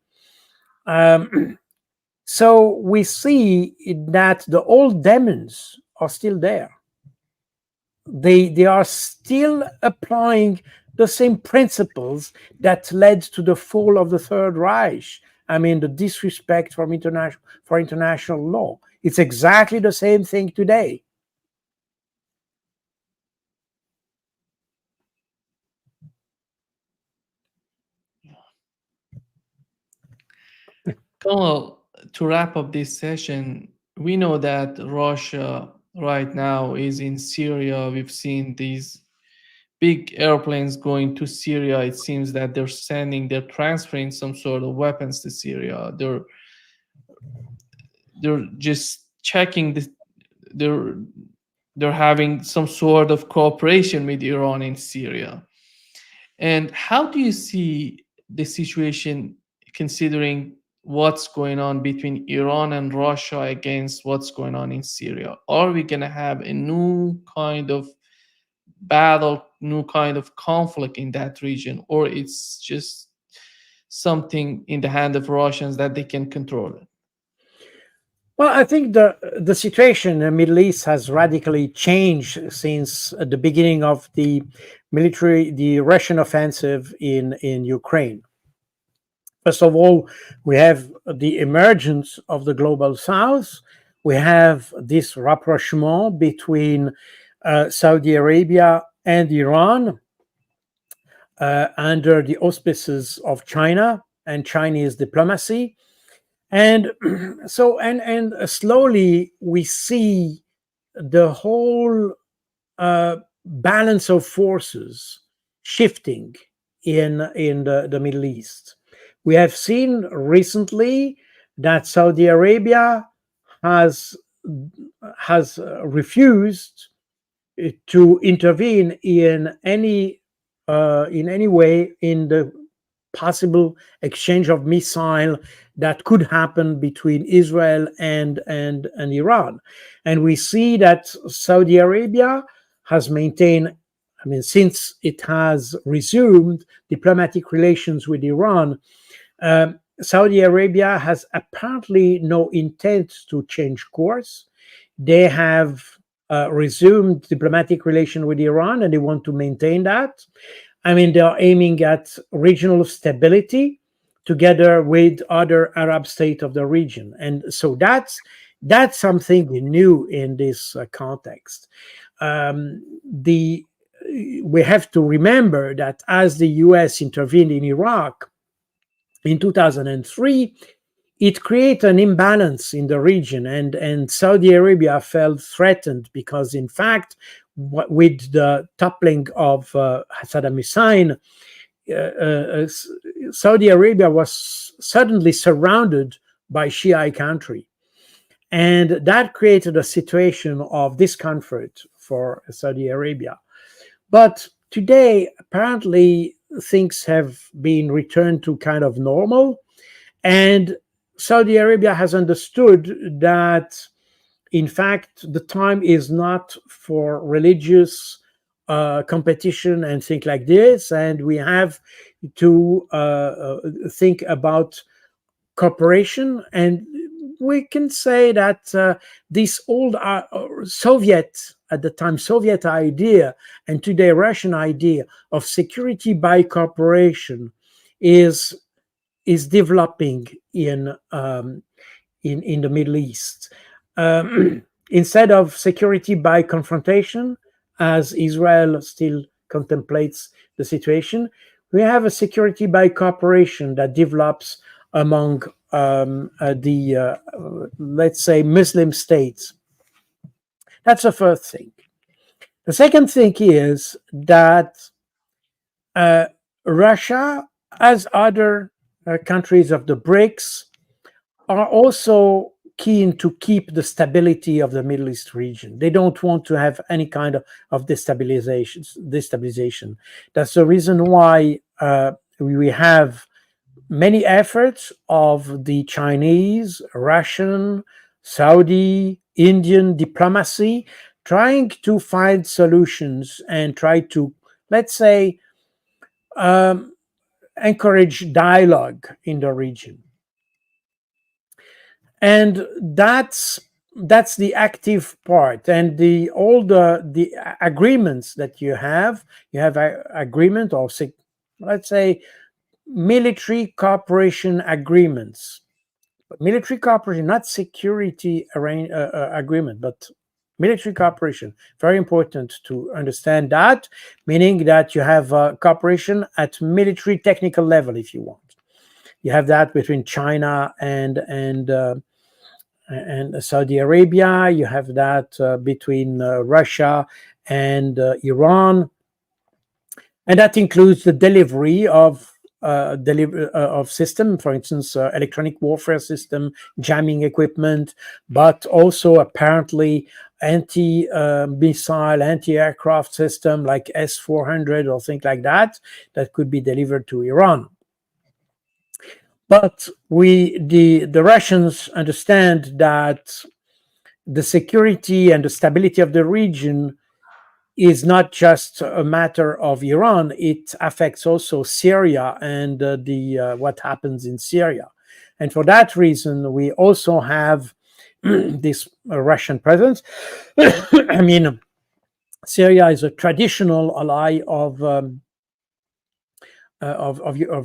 So we see that the old demons are still there. They are still applying the same principles that led to the fall of the Third Reich. I mean, the disrespect for international law. It's exactly the same thing today. Well, to wrap up this session, we know that Russia right now is in Syria. We've seen these big airplanes going to Syria. It seems that they're transferring some sort of weapons to Syria. They're just checking this. They're having some sort of cooperation with Iran in Syria. And how do you see the situation considering what's going on between Iran and Russia against what's going on in Syria? Are we going to have a new kind of battle, new kind of conflict in that region, or it's just something in the hand of Russians that they can control it? Well, I think the situation in the Middle East has radically changed since the beginning of the Russian offensive in Ukraine. First of all, we have the emergence of the global South. We have this rapprochement between Saudi Arabia and Iran under the auspices of China and Chinese diplomacy. And so, and slowly we see the whole balance of forces shifting in the Middle East. We have seen recently that Saudi Arabia has refused to intervene in any way in the possible exchange of missile that could happen between Israel and Iran. And we see that Saudi Arabia has maintained, I mean, since it has resumed diplomatic relations with Iran, Saudi Arabia has apparently no intent to change course. They have resumed diplomatic relation with Iran, and they want to maintain that. I mean, they are aiming at regional stability together with other Arab states of the region, and so that's something new in this context. The We have to remember that as the U.S. intervened in Iraq in 2003, it created an imbalance in the region, and Saudi Arabia felt threatened because, in fact, with the toppling of Saddam Hussein, Saudi Arabia was suddenly surrounded by Shia country. And that created a situation of discomfort for Saudi Arabia. But today, apparently, things have been returned to kind of normal. And Saudi Arabia has understood that, in fact, the time is not for religious competition and things like this. And we have to think about cooperation. And we can say that this old Soviet, at the time, Soviet idea, and today Russian idea of security by cooperation is developing in the Middle East. Instead of security by confrontation, as Israel still contemplates the situation, we have a security by cooperation that develops among let's say, Muslim states. That's the first thing. The second thing is that Russia, as other countries of the BRICS, are also keen to keep the stability of the Middle East region. They don't want to have any kind of destabilization. That's the reason why we have many efforts of the Chinese, Russian, Saudi, Indian diplomacy trying to find solutions and try to, let's say, encourage dialogue in the region. And that's the active part. And all the agreements that you have agreement or, let's say, military cooperation agreements. Military cooperation, not security agreement, but military cooperation. Very important to understand that, meaning that you have cooperation at military technical level, if you want. You have that between China and Saudi Arabia. You have that between Russia and Iran, and that includes the delivery of system, for instance, electronic warfare system, jamming equipment, but also apparently anti-missile, anti-aircraft system like S-400 or things like that could be delivered to Iran. But the Russians understand that the security and the stability of the region is not just a matter of Iran; it affects also Syria and what happens in Syria. And for that reason, we also have this Russian presence. I mean, Syria is a traditional ally of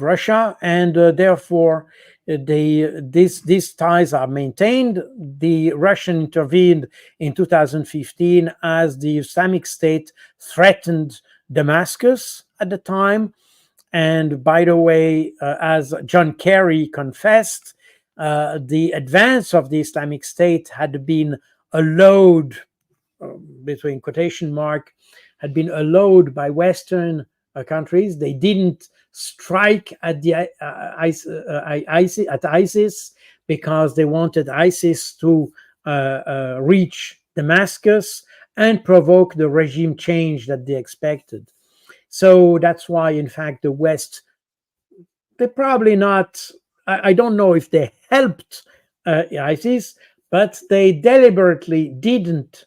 Russia, and therefore these ties are maintained. The Russian intervened in 2015 as the Islamic State threatened Damascus at the time. And by the way, as John Kerry confessed, the advance of the Islamic State had been allowed, between quotation mark, had been allowed by Western countries. They didn't strike at the ISIS because they wanted ISIS to reach Damascus and provoke the regime change that they expected. So that's why, in fact, the West, they probably not, I don't know if they helped ISIS, but they deliberately didn't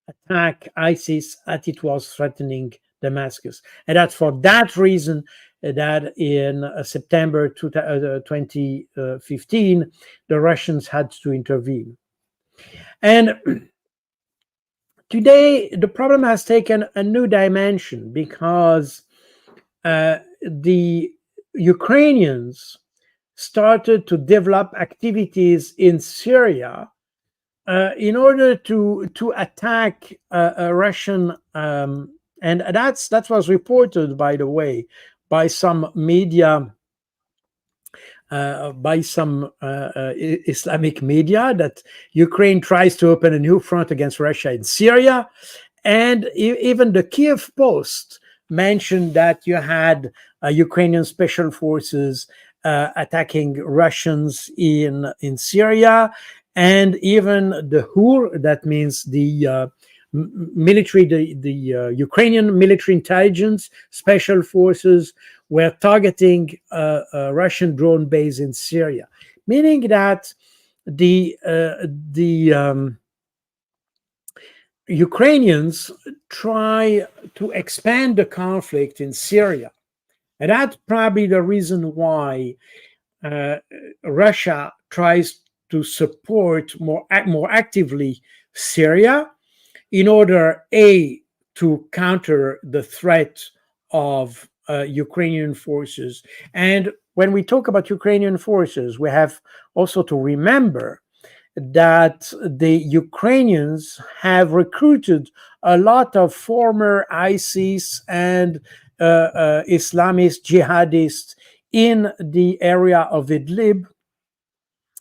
attack ISIS as it was threatening Damascus. And that's for that reason that in September 2015, the Russians had to intervene. And Today, the problem has taken a new dimension because the Ukrainians started to develop activities in Syria in order to attack a Russian, and that was reported, by the way, by some media, by some Islamic media, that Ukraine tries to open a new front against Russia in Syria. And even the Kiev Post mentioned that you had Ukrainian special forces attacking Russians in Syria, and even the HUR, that means the military, the Ukrainian military intelligence special forces, were targeting a Russian drone base in Syria, meaning that the Ukrainians try to expand the conflict in Syria. And that's probably the reason why Russia tries to support more actively Syria, in order, A, to counter the threat of Ukrainian forces. And when we talk about Ukrainian forces, we have also to remember that the Ukrainians have recruited a lot of former ISIS and Islamist jihadists in the area of Idlib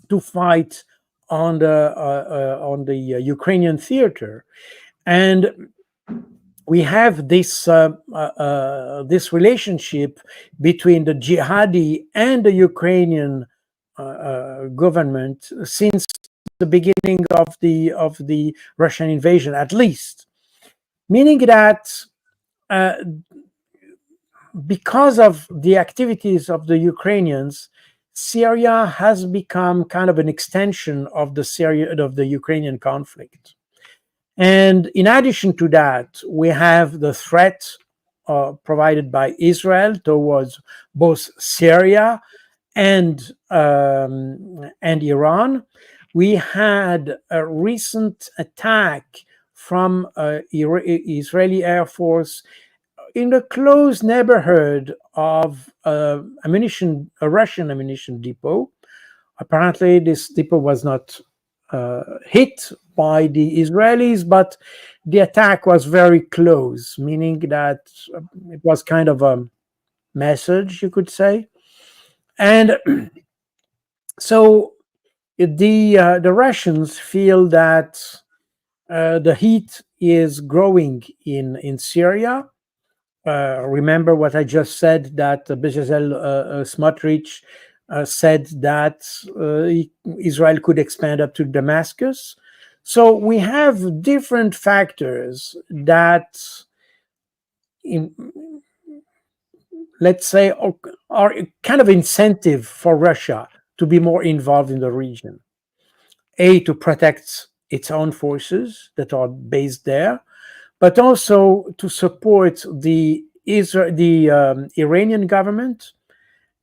to fight on the Ukrainian theater. And we have this this relationship between the jihadi and the Ukrainian government since the beginning of the Russian invasion, at least, meaning that because of the activities of the Ukrainians, Syria has become kind of an extension of the Ukrainian conflict. And in addition to that, we have the threat provided by Israel towards both Syria and Iran. We had a recent attack from Israeli Air Force in the close neighborhood of a Russian ammunition depot. Apparently, this depot was not hit by the Israelis, but the attack was very close, meaning that it was kind of a message, you could say. And so the Russians feel that the heat is growing in Syria. Remember what I just said, that Bezalel Smotrich said that Israel could expand up to Damascus. So we have different factors that, let's say, are kind of incentive for Russia to be more involved in the region. A, to protect its own forces that are based there, but also to support the Iranian government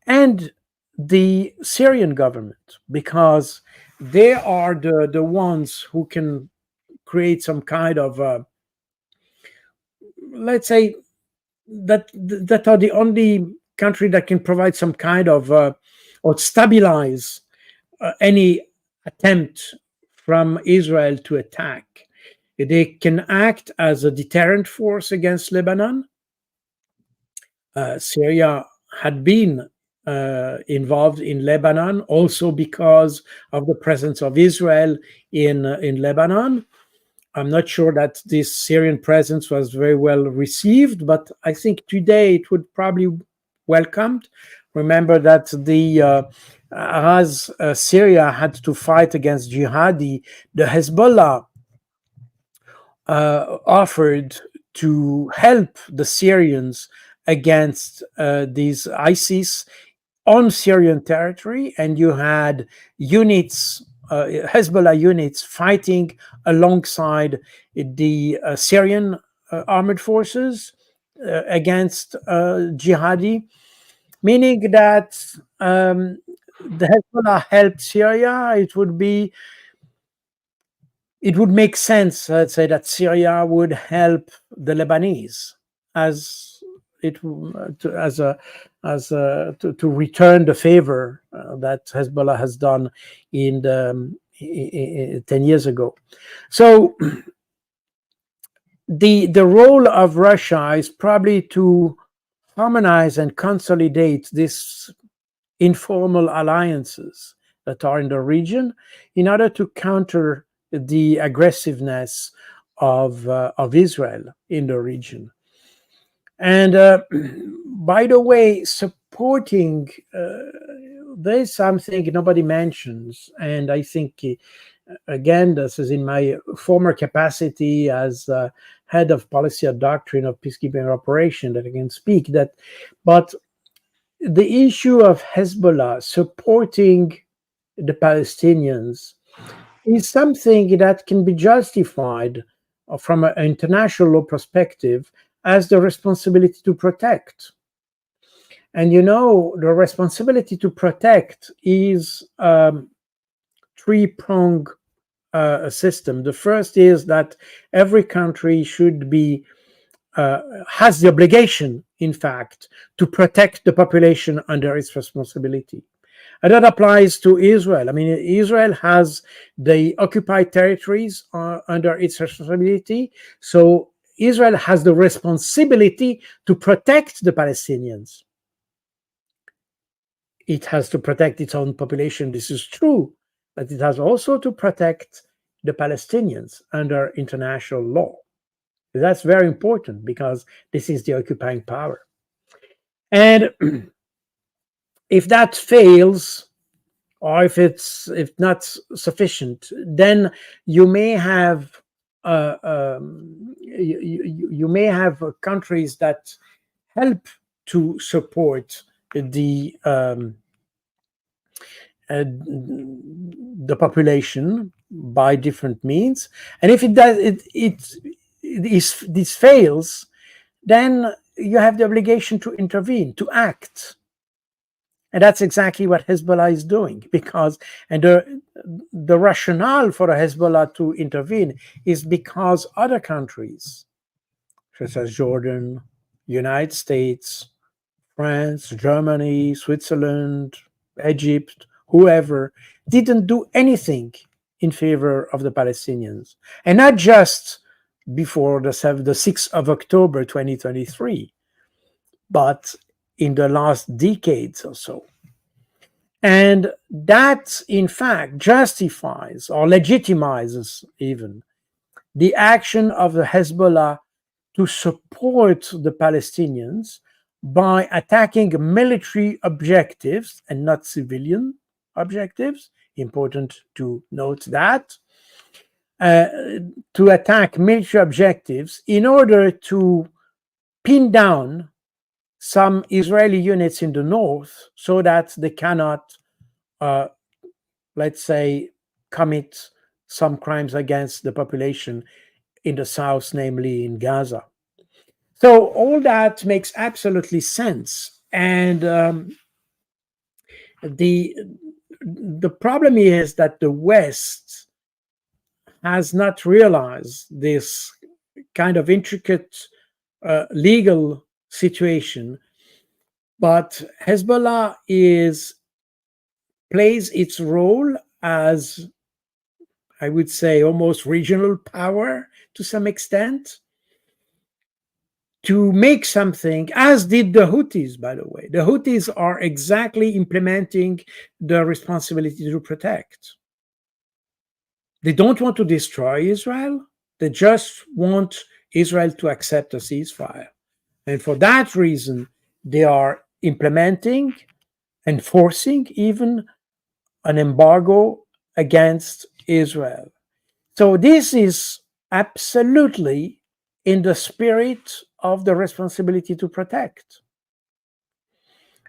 and the Syrian government, because they are the ones who can create some kind of, let's say, that are the only country that can provide some kind of or stabilize any attempt from Israel to attack. They can act as a deterrent force against Lebanon. Syria had been involved in Lebanon also because of the presence of Israel in Lebanon. I'm not sure that this Syrian presence was very well received, but I think today it would probably welcomed. Remember that as Syria had to fight against jihadi, the Hezbollah offered to help the Syrians against these ISIS on Syrian territory, and you had units, Hezbollah units, fighting alongside the Syrian armored forces against jihadi, meaning that the Hezbollah helped Syria. It would be it would make sense, let's say, that Syria would help the Lebanese as to return the favor that Hezbollah has done in 10 years ago. So the role of Russia is probably to harmonize and consolidate these informal alliances that are in the region in order to counter the aggressiveness of Israel in the region. And by the way, supporting there's something nobody mentions, and I think again, this is in my former capacity as head of policy and doctrine of peacekeeping operation that I can speak that, but the issue of Hezbollah supporting the Palestinians is something that can be justified from an international law perspective as the responsibility to protect. And you know, the responsibility to protect is three-pronged system. The first is that every country should be has the obligation, in fact, to protect the population under its responsibility. And that applies to Israel. I mean, Israel has the occupied territories under its responsibility. So Israel has the responsibility to protect the Palestinians. It has to protect its own population. This is true. But it has also to protect the Palestinians under international law. That's very important because this is the occupying power. And if that fails, or if not sufficient, then you may have you may have countries that help to support the population by different means, and if this fails, then you have the obligation to intervene, to act. And that's exactly what Hezbollah is doing, because the rationale for the Hezbollah to intervene is because other countries, such as Jordan, United States, France, Germany, Switzerland, Egypt, whoever, didn't do anything in favor of the Palestinians. And not just before the 6th of October 2023, but in the last decades or so. And that, in fact, justifies or legitimizes even the action of the Hezbollah to support the Palestinians by attacking military objectives and not civilian objectives. Important to note that. To attack military objectives in order to pin down some Israeli units in the north so that they cannot, let's say, commit some crimes against the population in the south, namely in Gaza. So all that makes absolutely sense. And the problem is that the West has not realized this kind of intricate legal situation, but Hezbollah plays its role as, I would say, almost regional power to some extent, to make something, as did the Houthis, by the way. The Houthis are exactly implementing the responsibility to protect. They don't want to destroy Israel. They just want Israel to accept a ceasefire. And for that reason, they are implementing, enforcing even an embargo against Israel. So this is absolutely in the spirit of the responsibility to protect.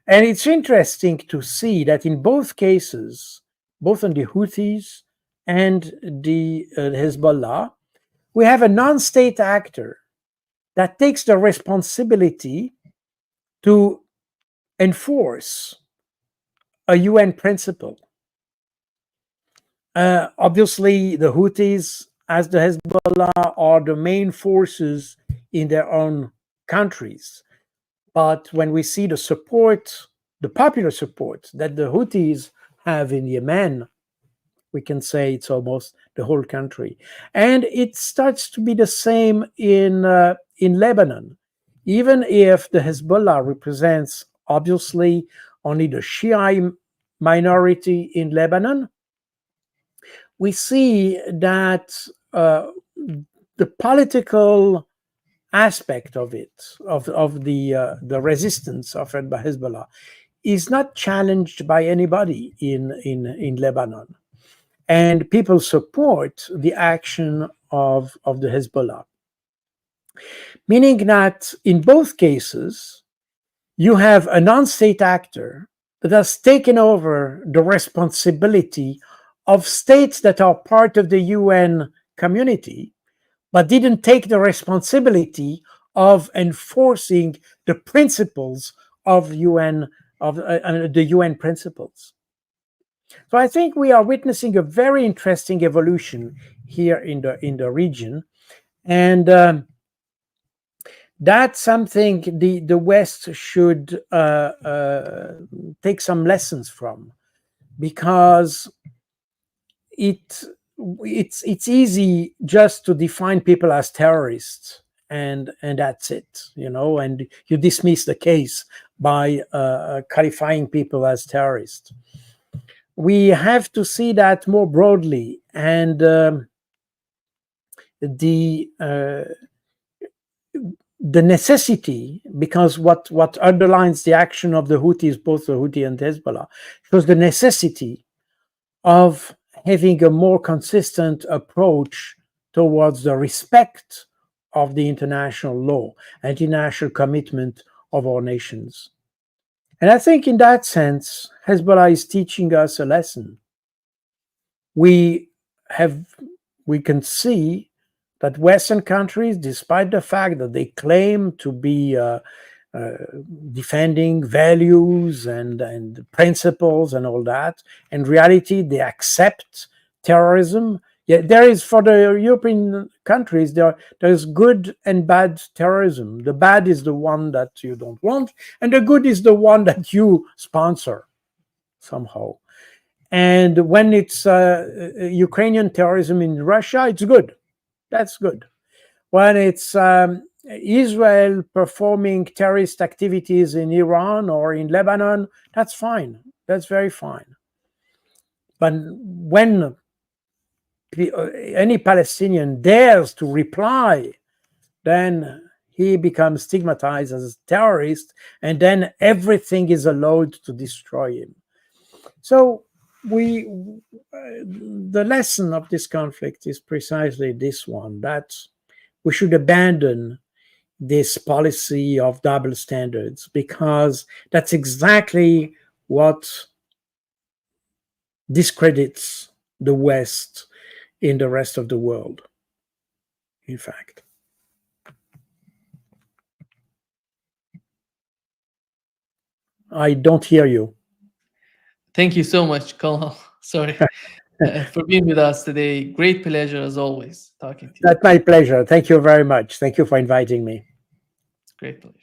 And it's interesting to see that in both cases, both on the Houthis and the Hezbollah, we have a non-state actor that takes the responsibility to enforce a UN principle. Obviously, the Houthis as the Hezbollah are the main forces in their own countries. But when we see the support, the popular support that the Houthis have in Yemen, we can say it's almost the whole country. And it starts to be the same in Lebanon. Even if the Hezbollah represents, obviously, only the Shia minority in Lebanon, we see that the political aspect of it, of the resistance offered by Hezbollah, is not challenged by anybody in Lebanon. And people support the action of the Hezbollah. Meaning that in both cases, you have a non-state actor that has taken over the responsibility of states that are part of the UN community, but didn't take the responsibility of enforcing the principles of the UN principles. So I think we are witnessing a very interesting evolution here in the region, and that's something the West should take some lessons from, because it's easy just to define people as terrorists, and that's it, and you dismiss the case by qualifying people as terrorists. We have to see that more broadly, and the necessity, because what underlines the action of the Houthis, both the Houthi and Hezbollah, shows the necessity of having a more consistent approach towards the respect of the international law and international commitment of our nations. And I think in that sense, Hezbollah is teaching us a lesson. We can see that Western countries, despite the fact that they claim to be defending values and principles and all that, in reality, they accept terrorism. Yeah, there is, for the European countries, there's good and bad terrorism. The bad is the one that you don't want, and the good is the one that you sponsor somehow. And when it's Ukrainian terrorism in Russia, it's good. That's good. When it's Israel performing terrorist activities in Iran or in Lebanon, that's fine. That's very fine. But when any Palestinian dares to reply, then he becomes stigmatized as a terrorist, and then everything is allowed to destroy him. So the lesson of this conflict is precisely this one, that we should abandon this policy of double standards, because that's exactly what discredits the West in the rest of the world, in fact. I don't hear you. Thank you so much, Colonel. Sorry. For being with us today. Great pleasure as always talking to you. That's my pleasure. Thank you very much. Thank you for inviting me. Great pleasure.